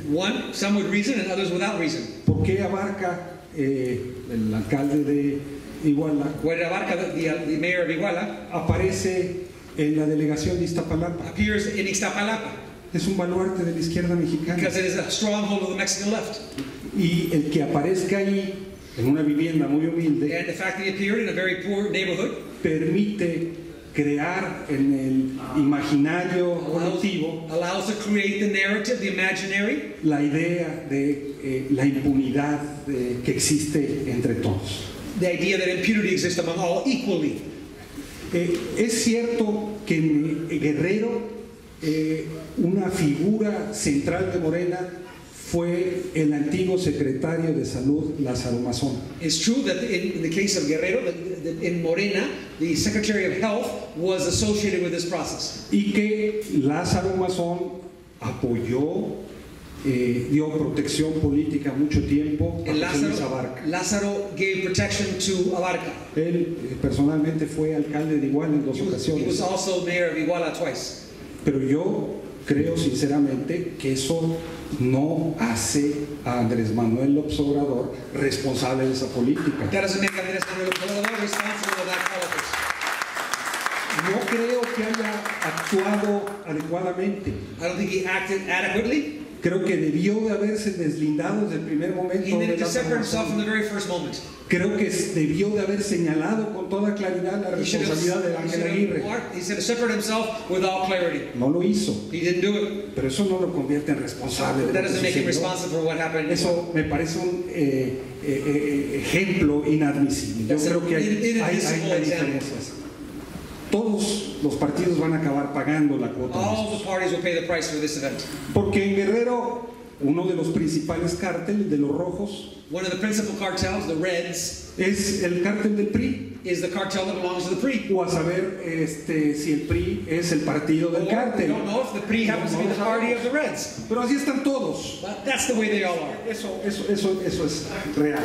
C: Some with reason and others without reason.
B: ¿Por qué abarca el alcalde de Iguala?
C: What abarca the mayor of Iguala?
B: Aparece en la delegación de Iztapalapa.
C: Appears in Iztapalapa.
B: Es un baluarte de la izquierda mexicana.
C: Because it is a stronghold of the Mexican left.
B: Y el que aparezca ahí en una vivienda muy humilde,
C: and the fact that he appeared in a very poor neighborhood,
B: permite crear en el imaginario colectivo,
C: allows to create the narrative, the imaginary,
B: la idea de la impunidad que existe entre todos.
C: The idea that impunity exists among all equally.
B: Es cierto que en Guerrero una figura central de Morena fue el antiguo secretario de Salud, Lázaro Mazón.
A: It's true that in the case of Guerrero, in Morena, the Secretary of Health was associated with this process.
B: Y que Lázaro Mazón apoyó, dio protección política mucho tiempo a José Luis Abarca.
A: Lázaro gave protection to Abarca.
B: Él personalmente fue alcalde de Iguala en 2 ocasiones.
A: He was also mayor of Iguala twice.
B: Pero yo creo sinceramente que eso no hace a Andrés Manuel López Obrador responsable de esa política.
A: That doesn't make Andrés Manuel López Obrador responsible of that politics.
B: No creo que haya actuado adecuadamente.
A: I don't think he acted adequately.
B: Creo que debió de haberse deslindado desde el primer momento.
A: He needed to separate himself from the very first moment.
B: Creo que debió de haber señalado con toda claridad la responsabilidad de Ángel Aguirre.
A: He should have separated himself with all clarity.
B: No lo hizo.
A: He didn't do it.
B: Pero eso no lo convierte en responsable.
A: That doesn't make him responsible for what happened.
B: Eso me parece un ejemplo inadmisible. Yo creo que hay diferencias. Todos los partidos van a acabar pagando la cuota.
A: All the parties will pay the price for this event.
B: Porque en Guerrero, uno de los principales cárteles de los rojos,
A: one of the principal cartels, the Reds,
B: es el cártel del PRI.
A: Is the cartel that belongs to the PRI.
B: O a saber si el PRI es el partido del cártel.
A: We don't know if the PRI happens to be the party of the Reds.
B: Pero así están todos.
A: But that's the way they all are.
B: Eso es real.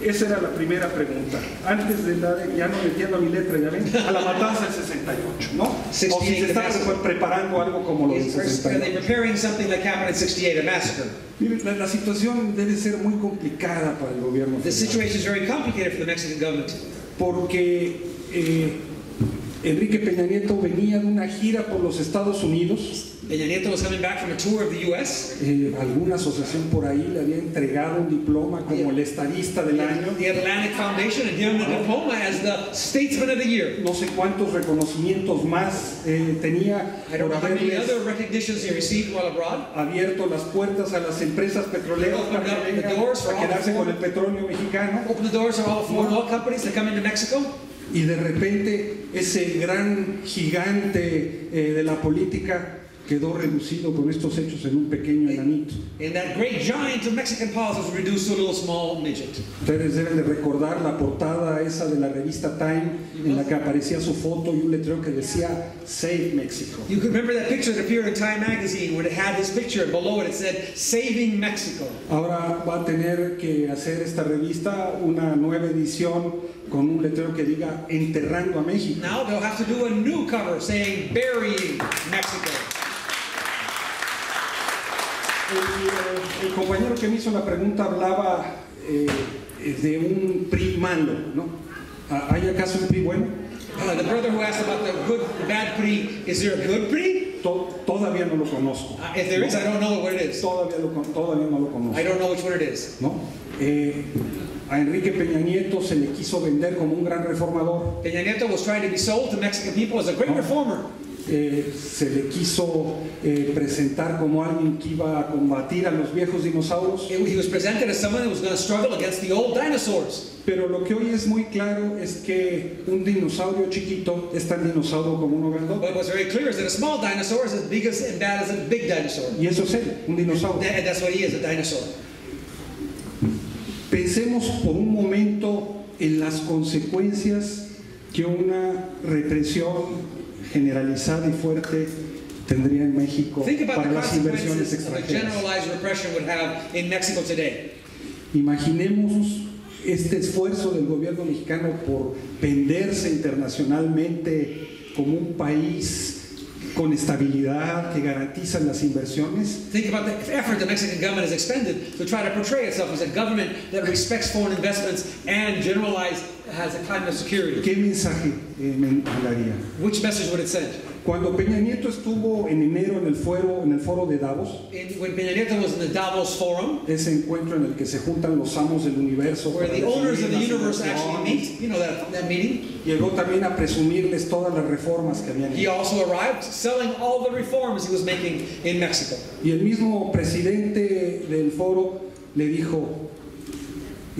B: Esa era la primera pregunta. Antes de ya no entiendo mi letra, ya ven, a la matanza del 68, ¿no? O si se está preparando algo como lo del 68.
A: Are they preparing something like happened in 68, a massacre?
B: Mire, la situación debe ser muy complicada para el gobierno federal.
A: The situation is very complicated for the Mexican government.
B: Porque Enrique Peña Nieto venía de una gira por los Estados Unidos.
A: Peña Nieto was coming back from a tour of the U.S.
B: Alguna asociación por ahí le había entregado un diploma como el estadista del año.
A: The Atlantic Foundation had given him a diploma as the Statesman of the Year.
B: No sé cuántos reconocimientos más tenía por haberles abierto las puertas a las empresas petroleras para quedarse con el petróleo mexicano.
A: Open the doors for all foreign oil companies that come into Mexico.
B: Y de repente ese gran gigante de la política quedó reducido con estos hechos en un pequeño enanito.
A: And that great giant of Mexican politics was reduced to a little small midget.
B: Ustedes deben de recordar la portada esa de la revista Time en la que aparecía su foto y un letrero que decía Save Mexico.
A: You can remember that picture that appeared in Time magazine where it had his picture and below it said Saving Mexico.
B: Ahora va a tener que hacer esta revista una nueva edición con un letrero que diga Enterrando a México.
A: Now they'll have to do a new cover saying Burying Mexico.
B: El compañero que me hizo la pregunta hablaba de un PRI malo, ¿no? ¿Hay acaso un PRI bueno?
A: The brother who asked about the bad PRI, is there a good PRI?
B: Todavía no lo conozco.
A: If there is, I don't know what it is.
B: Todavía no lo conozco.
A: I don't know which one it is.
B: ¿No? A Enrique Peña Nieto se le quiso vender como un gran reformador.
A: Peña Nieto was trying to be sold to Mexican people as a great reformer.
B: Se le quiso presentar como alguien que iba a combatir a los viejos dinosaurios.
A: He was presented as someone who was going to struggle against the old dinosaurs.
B: Pero lo que hoy es muy claro es que un dinosaurio chiquito es tan dinosaurio como uno grandote.
A: But what's very clear is that a small dinosaur is as big and bad as a big dinosaur.
B: Y eso es él, un dinosaurio.
A: And that's what he is, a dinosaur.
B: Pensemos por un momento en las consecuencias que una represión generalizada y fuerte tendría en México para las inversiones extranjeras. Imaginemos este esfuerzo del gobierno mexicano por venderse internacionalmente como un país con estabilidad que garantiza las inversiones.
A: Think about the effort the Mexican government has expended to try to portray itself as a government that respects foreign investments and has a climate of security.
B: ¿Qué mensaje mandaría?
A: Which message would it send?
B: Cuando Peña Nieto estuvo en enero en el foro de Davos,
A: when Peña Nieto was in the Davos Forum,
B: ese encuentro en el que se juntan los amos del universo,
A: where the owners of the universe actually meet, you know that meeting.
B: Llegó también a presumirles todas las reformas que habían hecho.
A: He also arrived selling all the reforms he was making in Mexico.
B: Y el mismo presidente del foro le dijo: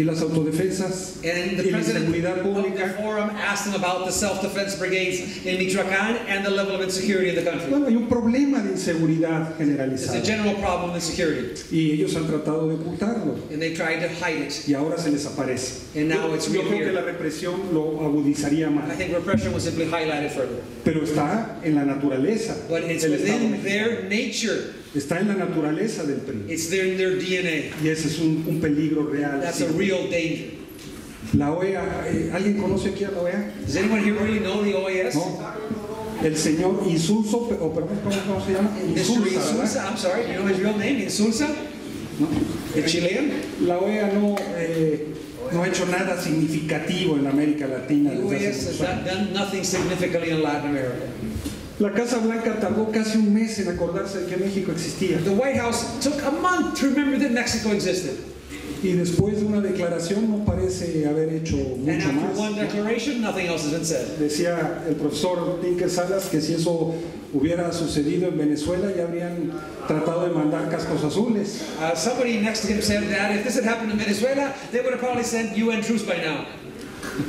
B: y las autodefensas
C: And
B: y
C: the
B: la
C: president
B: inseguridad
C: of the
B: pública.
C: forum asked him about the self-defense brigades in Michoacán and the level of insecurity in the country.
B: Bueno, hay un problema de inseguridad
C: There's a
B: generalizada
C: general problem with insecurity,
B: y ellos han tratado de ocultarlo
C: and they tried to hide it.
B: y ahora se les aparece.
C: And now it's
B: Yo creo que la
C: reappeared.
B: represión lo agudizaría más,
C: I think repression was simply highlighted further.
B: pero está en la naturaleza
C: But it's
B: del Estado
C: within
B: mexicano.
C: their nature.
B: Está en la naturaleza del PRI
C: It's in their DNA.
B: y ese es un peligro real.
C: That's a real danger.
B: La OEA, ¿alguien conoce aquí a la OEA?
C: Does anyone here really know the OAS?
B: No. El señor Insulso, o perdón, ¿cómo se llama?
C: Mr.
B: Insulza, ¿verdad?
C: Insulza, I'm sorry, do you know his real name? Insulza?
B: No.
C: ¿Es Chilean?
B: La OEA no ha hecho nada significativo en América Latina
C: The
B: desde
C: OAS
B: hace
C: has
B: muchos años.
C: not done nothing significantly in Latin America.
B: La Casa Blanca tardó casi un mes en acordarse de que México existía.
C: The White House took a month to remember that Mexico existed.
B: Y después de una declaración no parece haber hecho
C: And
B: mucho
C: after
B: más.
C: one declaration, nothing else has been said.
B: Decía el profesor Tinker Salas que si eso hubiera sucedido en Venezuela ya habrían tratado de mandar cascos azules.
C: Somebody next to him said that if this had happened in Venezuela, they would have probably sent UN troops by now.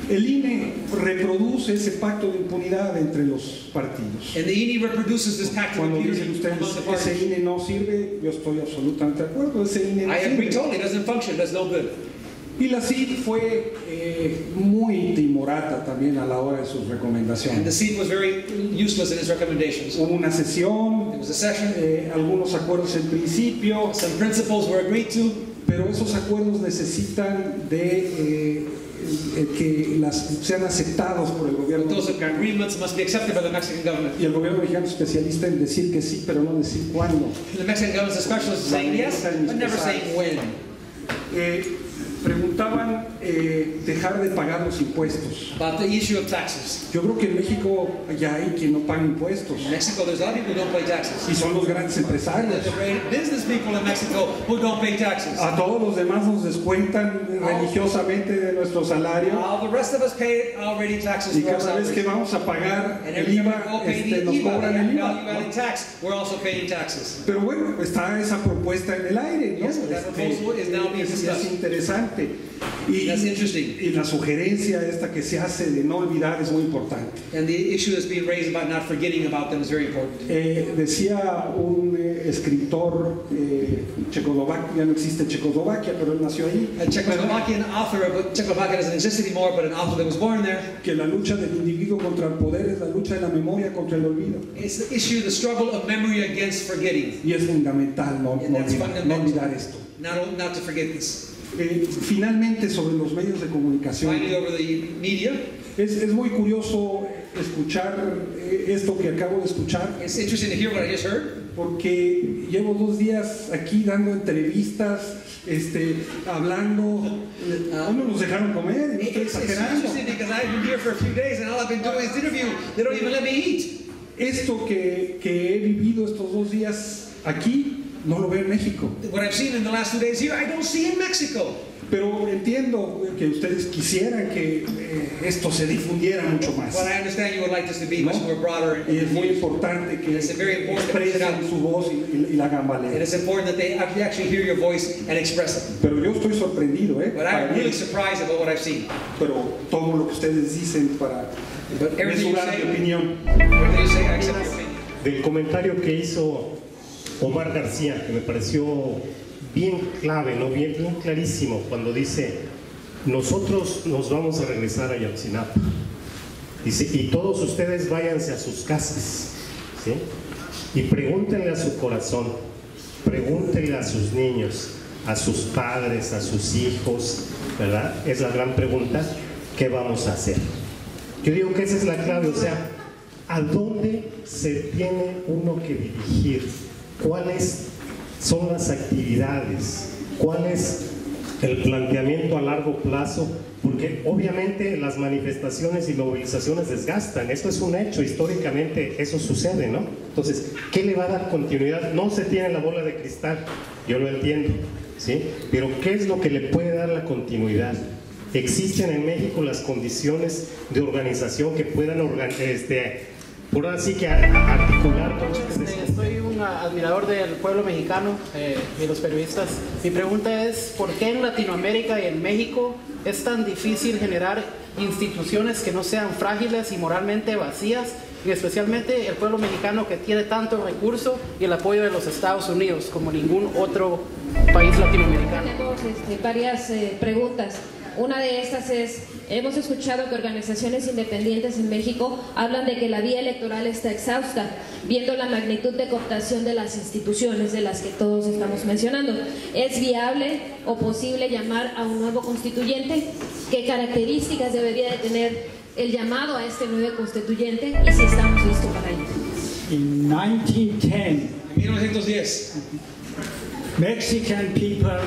B: El INE reproduce ese pacto de impunidad entre los partidos.
C: And the INE reproduces this pact of
B: Cuando dicen
C: impunity
B: ustedes
C: among the
B: que ese
C: parties.
B: INE no sirve, yo estoy absolutamente de acuerdo, ese INE no
C: I agree
B: sirve.
C: totally, it doesn't function, does no good.
B: Y la CID fue muy timorata también a la hora de sus
C: And the
B: recomendaciones.
C: CID was very useless in its recommendations.
B: Hubo una sesión,
C: There was a session,
B: algunos acuerdos en principio,
C: some principles were agreed to,
B: pero esos acuerdos necesitan de que sean aceptados por el gobierno
C: but those
B: mexicano.
C: agreements must be accepted by the Mexican government.
B: Y el gobierno mexicano es especialista en decir que sí, pero no decir cuándo.
C: The Mexican government is a specialist in saying yes, but never saying when.
B: Preguntaban dejar de pagar los impuestos.
C: About the issue of taxes.
B: Yo creo que en México ya hay quien no paga impuestos.
C: In Mexico, there's a lot of people who don't pay taxes.
B: Y son los grandes empresarios.
C: There's the great business people in Mexico who don't pay taxes.
B: A todos los demás nos descuentan religiosamente de nuestro salario.
C: All the rest of us pay already taxes
B: Y
C: for our
B: cada vez que
C: salaries.
B: vamos a pagar
C: And
B: el
C: every time we
B: IVA,
C: go pay the
B: nos
C: IVA,
B: cobran
C: the
B: el
C: value-added
B: IVA.
C: tax, we're also paying taxes.
B: Pero bueno, está esa propuesta en el aire, ¿no?
C: Yes, but that proposal is now being discussed.
B: Es interesante.
C: That's interesting.
B: Y la sugerencia esta que se hace de no olvidar es muy importante.
C: And the issue that's being raised about not forgetting about them is very important.
B: Decía un escritor checoslovaco, ya no existe Checoslovaquia, pero él nació ahí,
C: A Czechoslovakian author, but Czechoslovakia doesn't exist anymore, but an author that was born there.
B: que la lucha del individuo contra el poder es la lucha de la memoria contra el olvido.
C: It's the issue, the struggle of memory against forgetting.
B: Y es fundamental no
C: that's fundamental.
B: olvidar esto.
C: Not to forget this.
B: Finalmente, sobre los medios de comunicación,
C: Finally, over the media,
B: es muy curioso escuchar esto que acabo de escuchar,
C: it's interesting to hear what I just heard.
B: porque llevo 2 días aquí dando entrevistas, hablando, no nos dejaron comer, no estoy
C: It's
B: exagerando.
C: interesting because I've been here for a few days and all I've been doing is interview. They don't even let me eat.
B: Esto que he vivido estos 2 días aquí, no lo veo en México.
C: What I've seen in the last 2 days here, I don't see in Mexico.
B: Pero entiendo que ustedes quisieran que esto se difundiera mucho más.
C: But I understand you would like this to be
B: ¿no?
C: much more broader.
B: Y es muy importante que
C: It's very important to push it
B: expresen
C: out.
B: su voz y la gambalera.
C: It is important that they actually hear your voice and express it.
B: Pero yo estoy sorprendido,
C: But I'm really surprised about what I've seen.
B: Pero todo lo que ustedes dicen para
C: But everything you
B: mesurar
C: say,
B: mi opinión.
C: everything you say, I accept your opinion.
I: Del comentario que hizo Omar García, que me pareció bien clave, ¿no? bien clarísimo, cuando dice, nosotros nos vamos a regresar a Ayotzinapa. Dice, y todos ustedes váyanse a sus casas, ¿sí? Y pregúntenle a su corazón, pregúntenle a sus niños, a sus padres, a sus hijos, ¿verdad? Es la gran pregunta, ¿qué vamos a hacer? Yo digo que esa es la clave, o sea, ¿a dónde se tiene uno que dirigir? ¿Cuáles son las actividades? ¿Cuál es el planteamiento a largo plazo? Porque obviamente las manifestaciones y movilizaciones desgastan, esto es un hecho, históricamente eso sucede, ¿no? Entonces, ¿qué le va a dar continuidad? No se tiene la bola de cristal, yo lo entiendo, ¿sí? Pero ¿qué es lo que le puede dar la continuidad? ¿Existen en México las condiciones de organización que puedan
M: por así que articular todo
N: Soy un admirador del pueblo mexicano y los periodistas. Mi pregunta es, ¿por qué en Latinoamérica y en México es tan difícil generar instituciones que no sean frágiles y moralmente vacías, y especialmente el pueblo mexicano que tiene tanto recurso y el apoyo de los Estados Unidos como ningún otro país latinoamericano?
O: Tenemos varias preguntas. Una de estas es, hemos escuchado que organizaciones independientes en México hablan de que la vía electoral está exhausta, viendo la magnitud de cooptación de las instituciones de las que todos estamos mencionando. ¿Es viable o posible llamar a un nuevo constituyente? ¿Qué características debería de tener el llamado a este nuevo constituyente y si estamos listos para ello?
P: In
A: 1910,
P: Mexican people,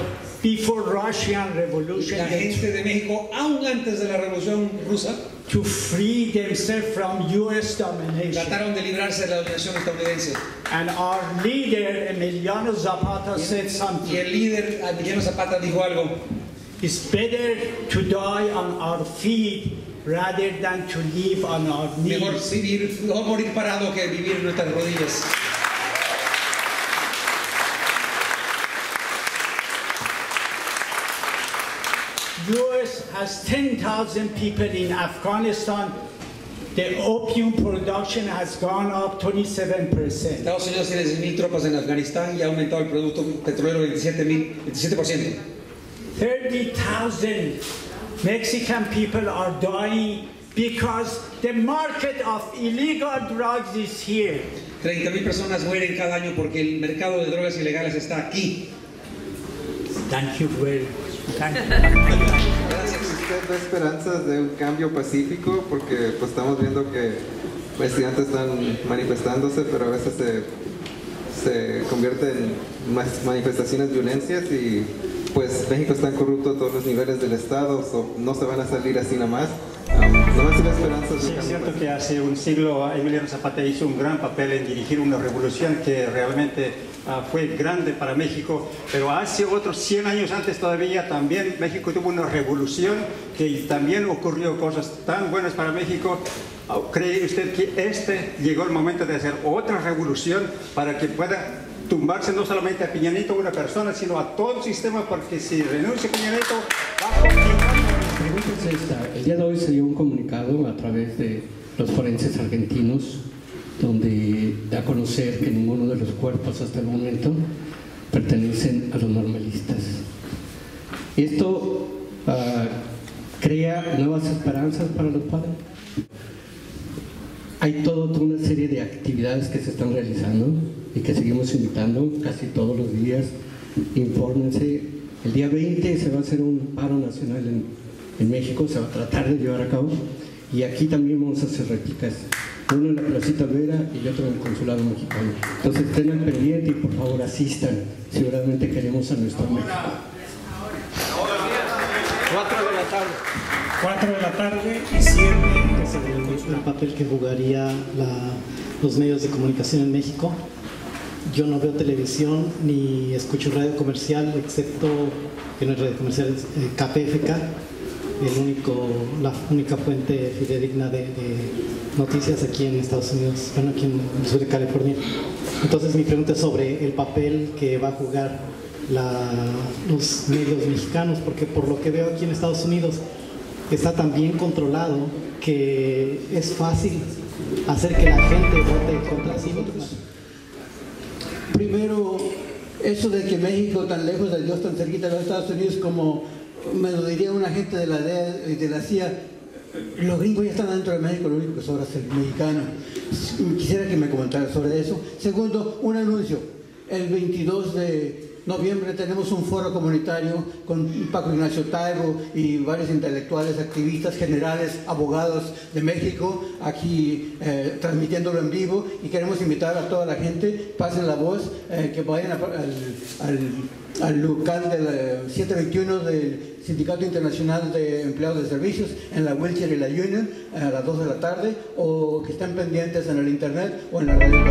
P: before Russian Revolution,
A: la gente de México, aún antes de la Revolución Rusa,
P: to free themselves from U.S. domination.
A: Trataron de librarse de la dominación estadounidense.
P: And our leader, Emiliano Zapata, said something.
A: Y el líder Emiliano Zapata dijo algo.
P: It's better to die on our feet rather than to live on our knees.
A: Mejor morir parado que vivir en nuestras rodillas.
P: U.S. has 10,000 people in Afghanistan. The opium production has gone up 27%.
A: Estados Unidos tiene 10,000 tropas en Afganistán y ha aumentado el producto petrolero 27%.
P: 30,000 Mexican people are dying because the market of illegal drugs is here.
A: 30,000 personas mueren cada año porque el mercado de drogas ilegales está aquí.
P: Thank you very much.
A: Gracias.
Q: ¿Usted ve esperanzas de un cambio pacífico? Porque pues estamos viendo que estudiantes están manifestándose, pero a veces se convierte en manifestaciones violentas y pues México está corrupto a todos los niveles del Estado, no se van a salir así nada más. No me esperanzas.
B: Sí, es cierto que hace un siglo Emiliano Zapata hizo un gran papel en dirigir una revolución que realmente fue grande para México, pero hace otros 100 años antes todavía también México tuvo una revolución que también ocurrió cosas tan buenas para México. ¿Cree usted que llegó el momento de hacer otra revolución para que pueda tumbarse no solamente a Peña Nieto, una persona, sino a todo el sistema? Porque si renuncia Peña Nieto, va a continuar.
R: La pregunta es esta. El día de hoy se dio un comunicado a través de los forenses argentinos donde da a conocer que ninguno de los cuerpos hasta el momento pertenecen a los normalistas. Esto crea nuevas esperanzas para los padres. Hay toda una serie de actividades que se están realizando y que seguimos invitando casi todos los días. Infórmense. El día 20 se va a hacer un paro nacional en México, se va a tratar de llevar a cabo, y aquí también vamos a hacer réplicas, uno en la Placita Vera y otro en el Consulado Mexicano. Entonces estén al pendiente y por favor asistan si realmente queremos a nuestro México.
P: 4 de la tarde. 4 de la tarde y 7.
S: El papel que jugaría los medios de comunicación en México. Yo no veo televisión ni escucho radio comercial, excepto que no es radio comercial, es KPFK, la única fuente fidedigna de noticias aquí en Estados Unidos, bueno, aquí en el sur de California. Entonces mi pregunta es sobre el papel que va a jugar los medios mexicanos, porque por lo que veo aquí en Estados Unidos está tan bien controlado que es fácil hacer que la gente vote contra sí misma.
T: Primero, eso de que México tan lejos de Dios, tan cerquita de los Estados Unidos, como me lo diría un agente de la DEA y de la CIA, los gringos ya están dentro de México, lo único que sobra es el mexicano. Quisiera que me comentara sobre eso. Segundo, un anuncio. El 22 de noviembre tenemos un foro comunitario con Paco Ignacio Taibo y varios intelectuales, activistas, generales, abogados de México, aquí transmitiéndolo en vivo, y queremos invitar a toda la gente, pasen la voz, que vayan al local del 721 del Sindicato Internacional de Empleados de Servicios en la Wilshire y la Union a las 2 de la tarde, o que estén pendientes en el internet o en la radio.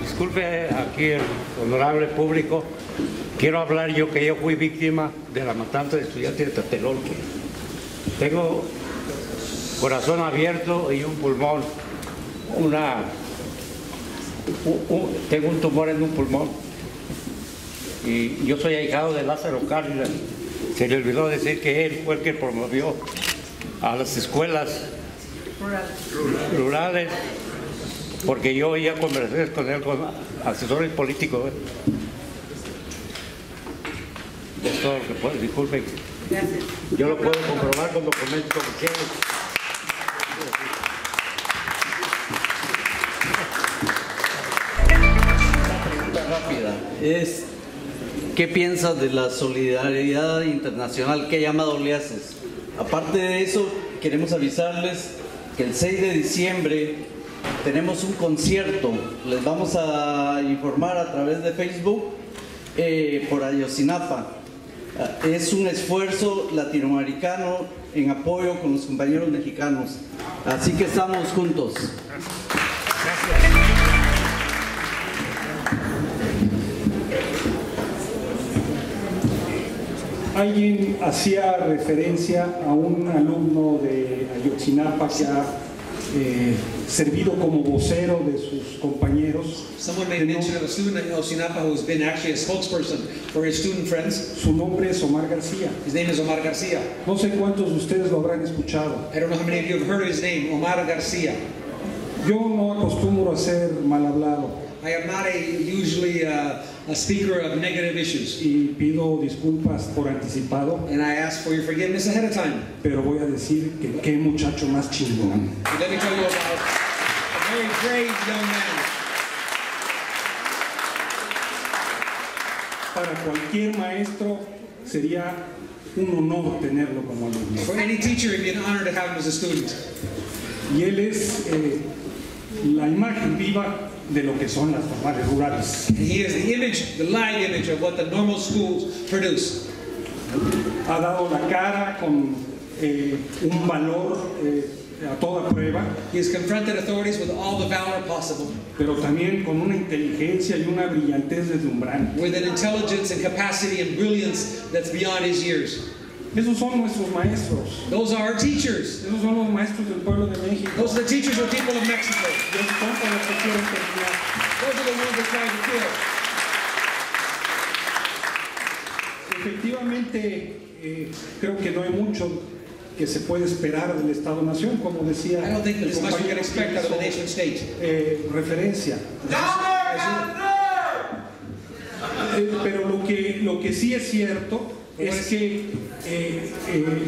U: Disculpe aquí el honorable público, quiero hablar yo que yo fui víctima de la matanza de estudiantes de Tlatelolco. Tengo corazón abierto y un pulmón tengo un tumor en un pulmón y yo soy ahijado de Lázaro Cárdenas. Se le olvidó decir que él fue el que promovió a las escuelas rurales, porque yo oía conversaciones con él, con asesores políticos. Es todo lo que puedo, disculpen. Yo lo puedo comprobar con documentos oficiales.
D: Una pregunta rápida es: ¿qué piensas de la solidaridad internacional? ¿Qué llamado le haces? Aparte de eso, queremos avisarles que el 6 de diciembre tenemos un concierto. Les vamos a informar a través de Facebook por Ayotzinapa. Es un esfuerzo latinoamericano en apoyo con los compañeros mexicanos. Así que estamos juntos.
B: Alguien hacía referencia a un alumno de Ayotzinapa que ha servido como vocero de sus compañeros.
A: Someone made mention of a student at Ayotzinapa who has been actually a spokesperson for his student friends.
B: Su nombre es Omar García.
A: His name is Omar García.
B: No sé cuántos de ustedes lo habrán escuchado.
A: I don't know how many of you have heard of his name, Omar García.
B: Yo no acostumbro a ser mal hablado.
A: I am not usually a speaker of negative issues.
B: Y pido disculpas por anticipado.
A: And I ask for your forgiveness ahead of time.
B: Pero voy a decir que qué muchacho más chingón.
A: But let me tell you about a very brave young man.
B: Para cualquier maestro sería un honor tenerlo como alumno.
A: For any teacher, it'd be an honor to have him as a student.
B: Y él es la imagen viva de lo que son las normales rurales.
A: And he is the image, the live image of what the normal schools produce.
B: Ha dado la cara con un valor a toda prueba.
A: He has confronted authorities with all the valor possible.
B: Pero también con una inteligencia y una brillantez deslumbrante.
A: With an intelligence and capacity and brilliance that's beyond his years.
B: Esos son nuestros maestros.
A: Those are our teachers.
B: Esos son los maestros del pueblo de México.
A: Those are the teachers of the people of Mexico.
B: Y esos son para los que quieren terminar.
A: Those are the ones they're trying to kill.
B: Efectivamente, creo que no hay mucho que se puede esperar del Estado-Nación, como decía
A: I don't think
B: el
A: there's much we can
B: compañero
A: expect out of the nation state.
B: Referencia. Pero lo que sí es cierto es que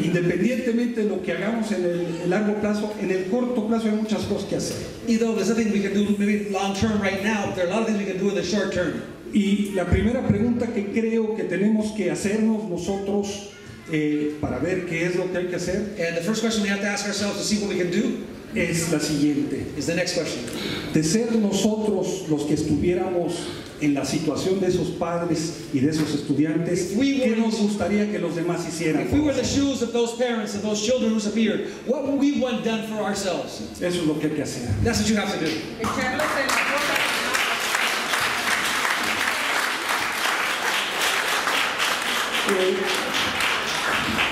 B: independientemente de lo que hagamos en el largo plazo, en el corto plazo hay muchas cosas que hacer.
A: Either there's nothing we can do maybe long term right now, but there are a lot of things we can do in the short term.
B: Y la primera pregunta que creo que tenemos que hacernos nosotros para ver qué es lo que hay que hacer,
A: and the first question we have to ask ourselves to see what we can do,
B: es la siguiente:
A: is the next question.
B: De ser nosotros los que estuviéramos en la situación de esos padres y de esos estudiantes, ¿qué nos gustaría que los demás hicieran?
A: If we were the shoes of those parents and those children who disappeared, what would we want done for ourselves?
B: Eso es lo que hay que hacer.
A: That's what you have to do.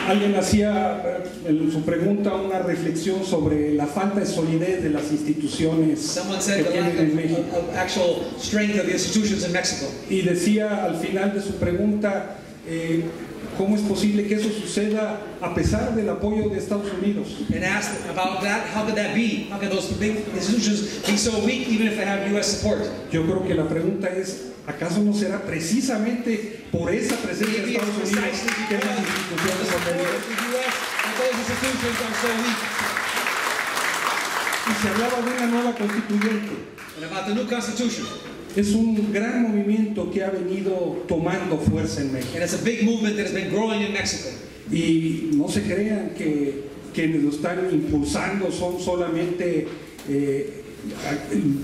B: Alguien hacía en su pregunta una reflexión sobre la falta de solidez de las instituciones que tienen en México.
A: Actual strength of the institutions in Mexico.
B: Y decía al final de su pregunta, ¿cómo es posible que eso suceda a pesar del apoyo de Estados Unidos?
A: And asked about that, how could that be? How could those big institutions be so weak even if they have U.S. support?
B: Yo creo que la pregunta es, ¿acaso no será precisamente por esa presencia de Estados Unidos que esas instituciones son débiles? Y se hablaba de una nueva constituyente.
A: And about the new constitution.
B: Es un gran movimiento que ha venido tomando fuerza en México.
A: And it's a big movement that has been growing in Mexico.
B: Y no se crean que quienes lo están impulsando son solamente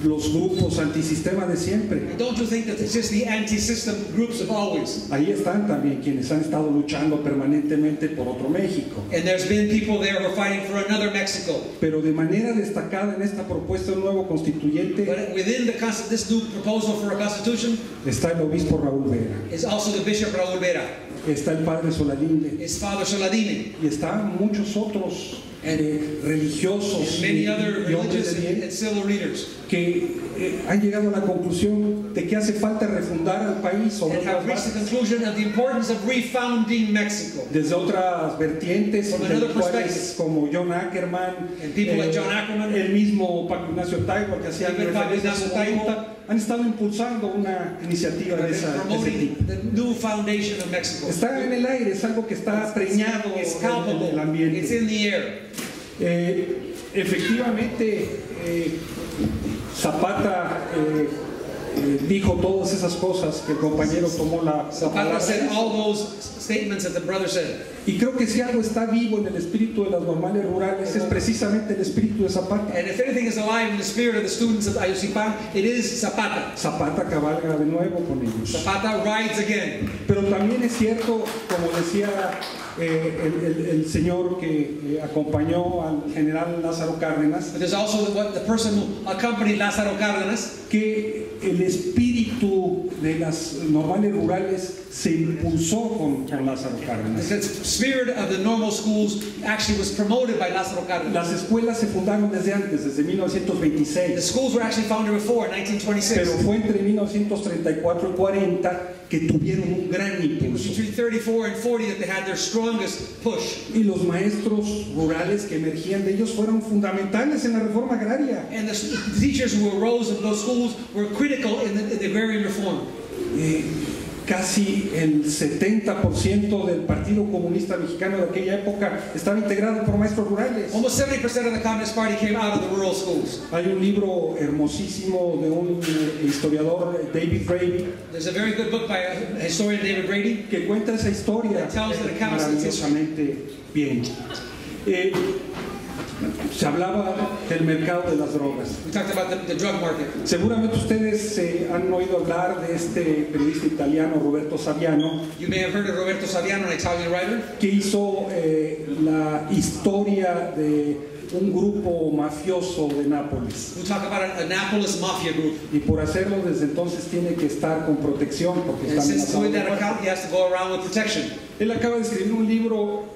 B: los grupos antisistema de siempre.
A: Don't you think that it's just the anti-system groups of always?
B: Ahí están también quienes han estado luchando permanentemente por otro México.
A: And there's been people there who are fighting for another Mexico.
B: Pero de manera destacada en esta propuesta de un nuevo constituyente,
A: but within this new proposal for a constitution,
B: está el obispo Raúl Vera.
A: Is also the bishop Raúl Vera.
B: Está el padre Soladine.
A: Is Father Soladine.
B: Y están muchos otros religiosos
A: and many other
B: y hombres
A: religious
B: de bien
A: and civil leaders
B: que han llegado a la conclusión de que hace falta refundar al país sobre
A: and have
B: otras
A: reached the
B: bases,
A: conclusion of the importance of refounding Mexico.
B: desde otras vertientes
A: From another
B: intelectuales como John Ackerman,
A: And people like John Ackerman,
B: el mismo Paco Ignacio Taibo que hacía
A: even
B: referencia a
A: Paco
B: su
A: Ignacio
B: momento, han estado impulsando una iniciativa de ese tipo.
A: promoting the new foundation of Mexico.
B: Está en el aire, es algo que está preñado
A: It's
B: en
A: palpable.
B: el ambiente.
A: It's in the air.
B: Efectivamente, Zapata dijo todas esas cosas que el compañero tomó la
A: Zapata
B: palabra.
A: said all those statements that the brother said.
B: Y creo que si algo está vivo en el espíritu de las normales rurales es precisamente el espíritu de Zapata.
A: And if anything is alive in the spirit of the students of Ayotzinpan, it is Zapata.
B: Zapata cabalga de nuevo con ellos.
A: Zapata rides again.
B: Pero también es cierto, como decía el señor que acompañó al general Lázaro Cárdenas,
A: But there's also the person who accompanied Lázaro Cárdenas,
B: que el espíritu de las normales rurales se impulsó con Lázaro Cárdenas.
A: the spirit of the normal schools actually was promoted by Lázaro Cárdenas.
B: Las escuelas se fundaron desde antes, desde
A: The
B: 1926,
A: schools were actually founded before, in
B: pero
A: 1926.
B: fue entre 1934 y 40 que tuvieron un gran
A: It was
B: impulso.
A: between 34 and 40 that they had their strongest push.
B: Y los maestros rurales que emergían de ellos fueron fundamentales en la reforma agraria.
A: And the teachers who arose in those schools were critical in the agrarian reform.
B: Casi el 70% del Partido Comunista Mexicano de aquella época estaba integrado por maestros rurales.
A: Almost 70% of the Communist Party came out of the rural schools.
B: Hay un libro hermosísimo de un historiador, David Brady,
A: There's a very good book by a historian, David Brady,
B: que cuenta esa historia
A: that tells the accounts of this history.
B: maravillosamente bien. Se hablaba del mercado de las drogas.
A: We talked about the drug market.
B: Seguramente ustedes han oído hablar de este periodista italiano Roberto Saviano,
A: You may have heard of Roberto Saviano, an Italian writer,
B: que hizo la historia de un grupo mafioso de Nápoles.
A: who talk about a Annapolis mafia group.
B: Y por hacerlo desde entonces tiene que estar con protección porque
A: And
B: está
A: since
B: amenazado
A: doing
B: de
A: that
B: muerte.
A: account, he has to go around with protection.
B: Él acaba de escribir un libro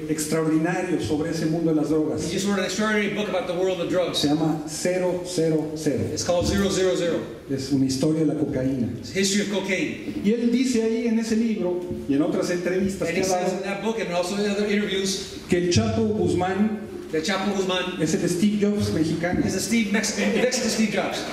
B: extraordinario sobre ese mundo de las drogas.
A: He just wrote an extraordinary book about the world of drugs.
B: Se llama 000.
A: It's called 000.
B: Es una historia de la cocaína.
A: It's history of cocaine.
B: Y él dice ahí en ese libro y en otras entrevistas
A: And
B: que
A: he
B: ha
A: says
B: dado
A: in that book and also in other interviews,
B: que el Chapo Guzmán
A: that Chapo Guzman
B: es el Steve Jobs mexicano.
A: is a Mexican Steve Jobs.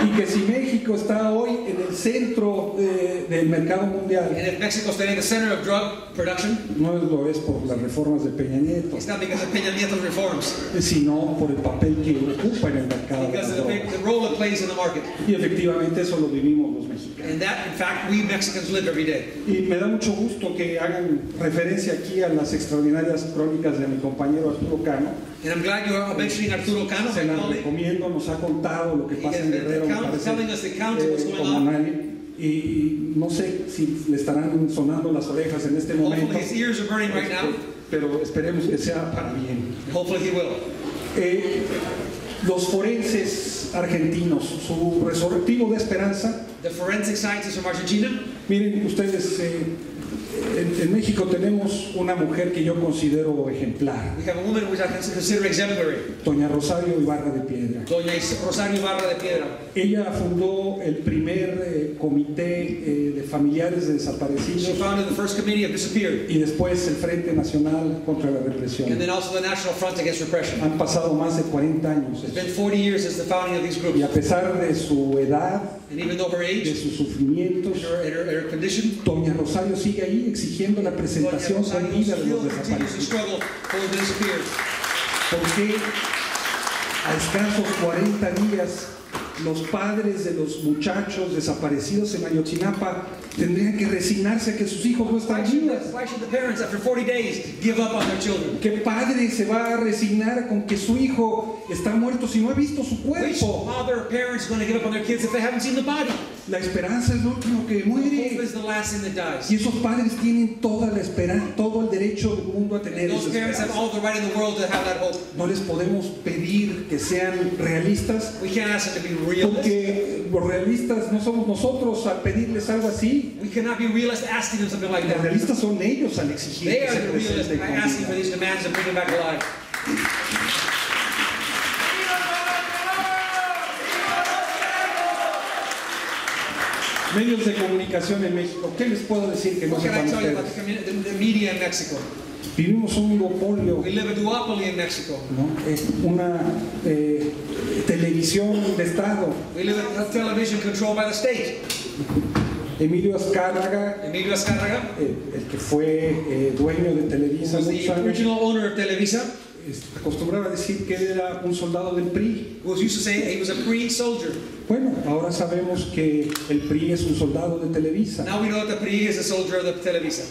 B: Y que si México está hoy en el centro del mercado mundial,
A: And if Mexico is today in the center of drug production,
B: no lo es por las reformas de Peña Nieto,
A: it's not because of Peña Nieto's reforms,
B: sino por el papel que ocupa en el mercado de
A: because
B: las
A: of
B: drogas.
A: the role it plays in the market.
B: Y efectivamente eso lo vivimos los mexicanos.
A: And that, in fact, we Mexicans live every day.
B: Y me da mucho gusto que hagan referencia aquí a las extraordinarias crónicas de mi compañero Arturo Cano.
A: And I'm glad you are mentioning Arturo Cano,
B: Se
A: my
B: las
A: colleague.
B: recomiendo, nos ha contado lo que
A: He
B: pasa
A: has
B: en
A: been
B: Guerrero, me
A: telling us the account of what's
B: parece
A: going
B: como
A: on.
B: nadie. Y no sé si le estarán sonando las orejas en este momento,
A: Hopefully his ears are burning right now.
B: pero esperemos que sea para bien.
A: Hopefully he will.
B: Los forenses argentinos, su resurrectivo de esperanza.
A: The forensic scientists from Argentina.
B: Miren ustedes, en México tenemos una mujer que yo considero ejemplar.
A: We have a woman which I consider exemplary.
B: Doña Rosario Ibarra de Piedra.
A: Doña Rosario Ibarra de Piedra.
B: Ella fundó el primer comité de familiares de desaparecidos.
A: She founded the first committee of disappeared.
B: Y después el Frente Nacional contra la Represión.
A: And then also the National Front Against Repression.
B: Han pasado más de 40 años.
A: It's been 40 years since the founding of these groups.
B: Y a pesar de su edad,
A: and even though her age,
B: de sus sufrimientos,
A: her condition,
B: Doña Rosario sigue ahí exigiendo la presentación con vida de los desaparecidos. Porque a escasos 40 días los padres de los muchachos desaparecidos en Ayotzinapa tendrían que resignarse a que sus hijos no están vivos.
A: Why should the parents, after 40 days, give up on their children?
B: ¿Qué padre se va a resignar con que su hijo está muerto si no ha visto su
A: Which
B: cuerpo?
A: father or parent is going to give up on their kids if they haven't seen the body?
B: La esperanza es lo último que muere.
A: Hope is the last thing that dies.
B: Y esos padres tienen toda la esperanza, todo el derecho del mundo a tener
A: Those
B: esa
A: parents have
B: esperanza.
A: all the right in the world to have that hope.
B: No les podemos pedir que sean realistas,
A: We can't ask them to be realistic.
B: porque los realistas no somos nosotros al pedirles algo así.
A: We cannot be realist asking them something like
B: Los
A: that.
B: realistas son ellos al exigir
A: They
B: que
A: are
B: se
A: the realists
B: presenten
A: by
B: con
A: asking for
B: vida.
A: these demands and bring them back alive.
B: Medios de comunicación en México, ¿qué les puedo decir que no
A: What can
B: sepan
A: I tell you about
B: ustedes?
A: the media in Mexico?
B: Vivimos un duopolio,
A: We live a duopoly in Mexico.
B: ¿no? Una televisión de Estado.
A: We live in a television controlled by the state.
B: Emilio Azcárraga, el que fue dueño de Televisa
A: Was
B: muchos
A: the
B: años,
A: original owner of Televisa.
B: acostumbraba a decir que él era un soldado del PRI.
A: Was used to say he was a PRI soldier.
B: Bueno, ahora sabemos que el PRI es un soldado de Televisa.
A: Now we know that the PRI is a soldier of the Televisa.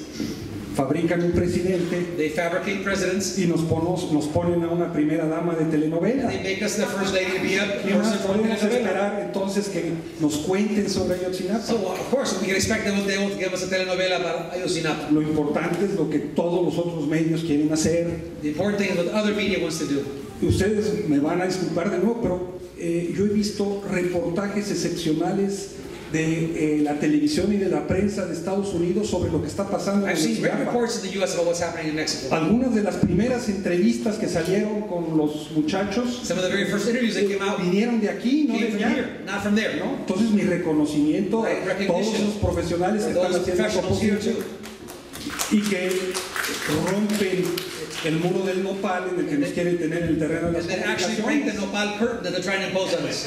B: Fabrican un presidente
A: They fabricate presidents.
B: y nos ponen a una primera dama de telenovela.
A: They make us the first lady to be a
B: ¿Qué más
A: person from
B: podemos
A: telenovela.
B: esperar entonces que nos cuenten sobre Ayotzinapa?
A: So of course we can expect them they will give us a telenovela about Ayotzinapa.
B: Lo importante es lo que todos los otros medios quieren hacer.
A: The important thing is what other media wants to do.
B: Y ustedes me van a disculpar de nuevo, pero yo he visto reportajes excepcionales de la televisión y de la prensa de Estados Unidos sobre lo que está pasando en
A: I've seen great
B: Ayotzinapa.
A: reports in the U.S. about what's happening in Mexico.
B: Algunas de las primeras entrevistas que salieron con los muchachos
A: Some of the very first interviews that came out
B: vinieron de aquí, no
A: came
B: de
A: from
B: allá.
A: here, not from there.
B: ¿No? Entonces mi reconocimiento a
A: Recognition
B: todos los profesionales que
A: for
B: están
A: those
B: haciendo lo
A: professionals here
B: posible
A: too.
B: y que rompen el muro del nopal en el que nos quieren tener en el terreno de las
A: And then actually break the
B: comunicaciones.
A: nopal curtain that they're trying to impose on us.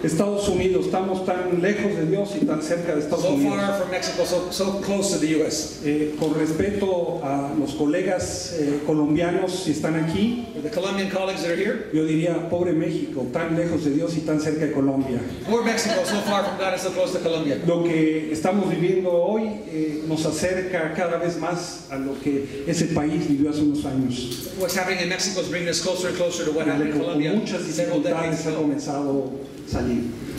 B: Estados Unidos, estamos tan lejos de Dios y tan cerca de Estados
A: So
B: Unidos.
A: far from Mexico, so close to the U.S.
B: Con respeto a los colegas colombianos si están aquí,
A: For the Colombian colleagues that are here,
B: yo diría, pobre México, tan lejos de Dios y tan cerca de Colombia.
A: poor Mexico, so far from God and so close to Colombia.
B: Lo que estamos viviendo hoy nos acerca cada vez más a lo que ese país vivió hace unos años.
A: What's happening in Mexico is bringing us closer and closer to what happened in
B: Con
A: Colombia
B: muchas
A: several decades
B: dificultades ha
A: ago.
B: comenzado a salir.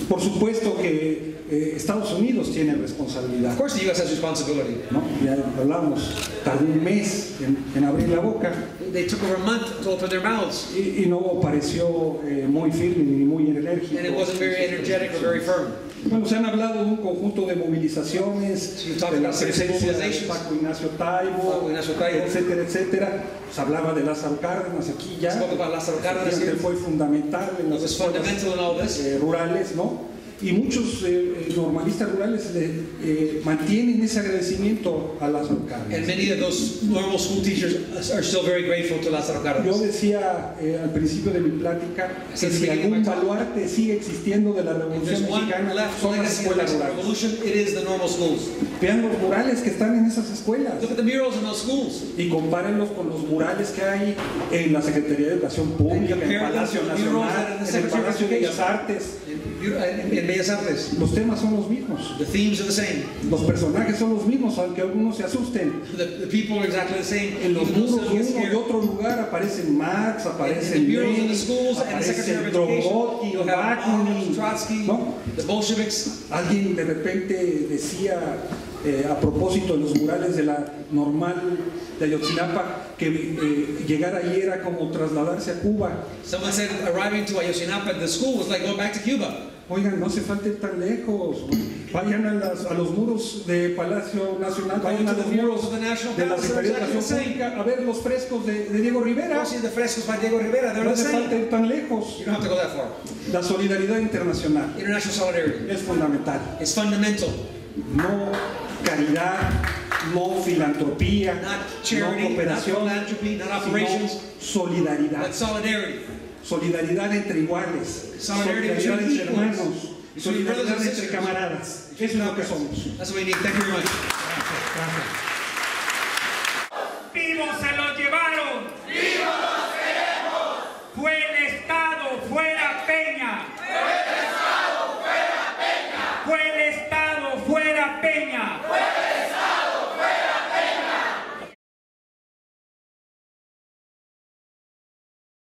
B: Por supuesto que Estados Unidos tiene responsabilidad.
A: Of course, the U.S. has responsibility.
B: ¿No? Ya hablamos, tardó un mes en abrir la boca
A: They took over a month to open their mouths,
B: y no pareció muy firme ni muy enérgico.
A: and it wasn't very energetic or very firm.
B: Bueno, se han hablado de un conjunto de movilizaciones, de la presencia de Paco Ignacio Taibo, etcétera, etcétera. Se hablaba de Lázaro Cárdenas aquí ya.
A: Spoke about Lázaro Cárdenas
B: Que
A: here.
B: fue fundamental en las
A: Was
B: escuelas
A: fundamental in all this.
B: rurales, ¿no? Y muchos normalistas rurales mantienen ese agradecimiento a Lázaro
A: And
B: Cárdenas.
A: many of those normal school teachers are still very grateful to Lázaro
B: Yo
A: Cárdenas.
B: decía al principio de mi plática que si algún baluarte sigue existiendo de la
A: If
B: Revolución
A: there's one
B: Mexicana
A: left
B: son las
A: legacy of the
B: escuelas
A: Mexican
B: rurales.
A: Revolution, it is the normal schools.
B: Vean los murales que están en esas escuelas
A: Look at the murals in those schools.
B: y compárenlos con los murales que hay en la Secretaría de Educación Pública, en el Palacio Nacional, en el Palacio de Bellas Artes.
A: En Bellas Artes.
B: Los temas son los mismos.
A: The themes are the same.
B: Los personajes son los mismos, aunque algunos se asusten.
A: The people are exactly the same.
B: En los
A: Even though
B: muros
A: some
B: de
A: get
B: uno y
A: scared.
B: otro lugar aparecen Marx, aparecen
A: In the murals of
B: Lenin,
A: the schools and the Secretary
B: aparecen
A: of Education,
B: Trotsky,
A: you'll have
B: Bakunin,
A: Trotsky,
B: ¿no?
A: the Bolsheviks.
B: Alguien de repente decía a propósito de los murales de la normal de Ayotzinapa que llegar allí era como trasladarse a Cuba.
A: Someone said arriving to Ayotzinapa at the school was like going back to Cuba.
B: Oigan, no se falten tan lejos. Vayan a los muros de Palacio Nacional, vayan a los muros de la Secretaría de Educación Pública a ver los frescos de Diego Rivera.
A: Go see the frescoes by Diego Rivera. They're
B: No
A: the
B: se
A: same.
B: falten tan lejos.
A: You don't have to go that far.
B: La solidaridad internacional
A: International solidarity
B: es fundamental.
A: is fundamental.
B: No caridad, no filantropía,
A: Not charity,
B: no
A: not
B: cooperación,
A: philanthropy, not operations,
B: sino solidaridad.
A: but solidarity.
B: Solidaridad entre iguales,
A: Solidarity
B: solidaridad
A: between
B: entre
A: equals,
B: hermanos,
A: between brothers
B: solidaridad
A: and
B: entre
A: sisters.
B: camaradas. Eso es lo que somos.
A: That's what we need. Thank you very much.
B: Gracias.
M: ¡Viva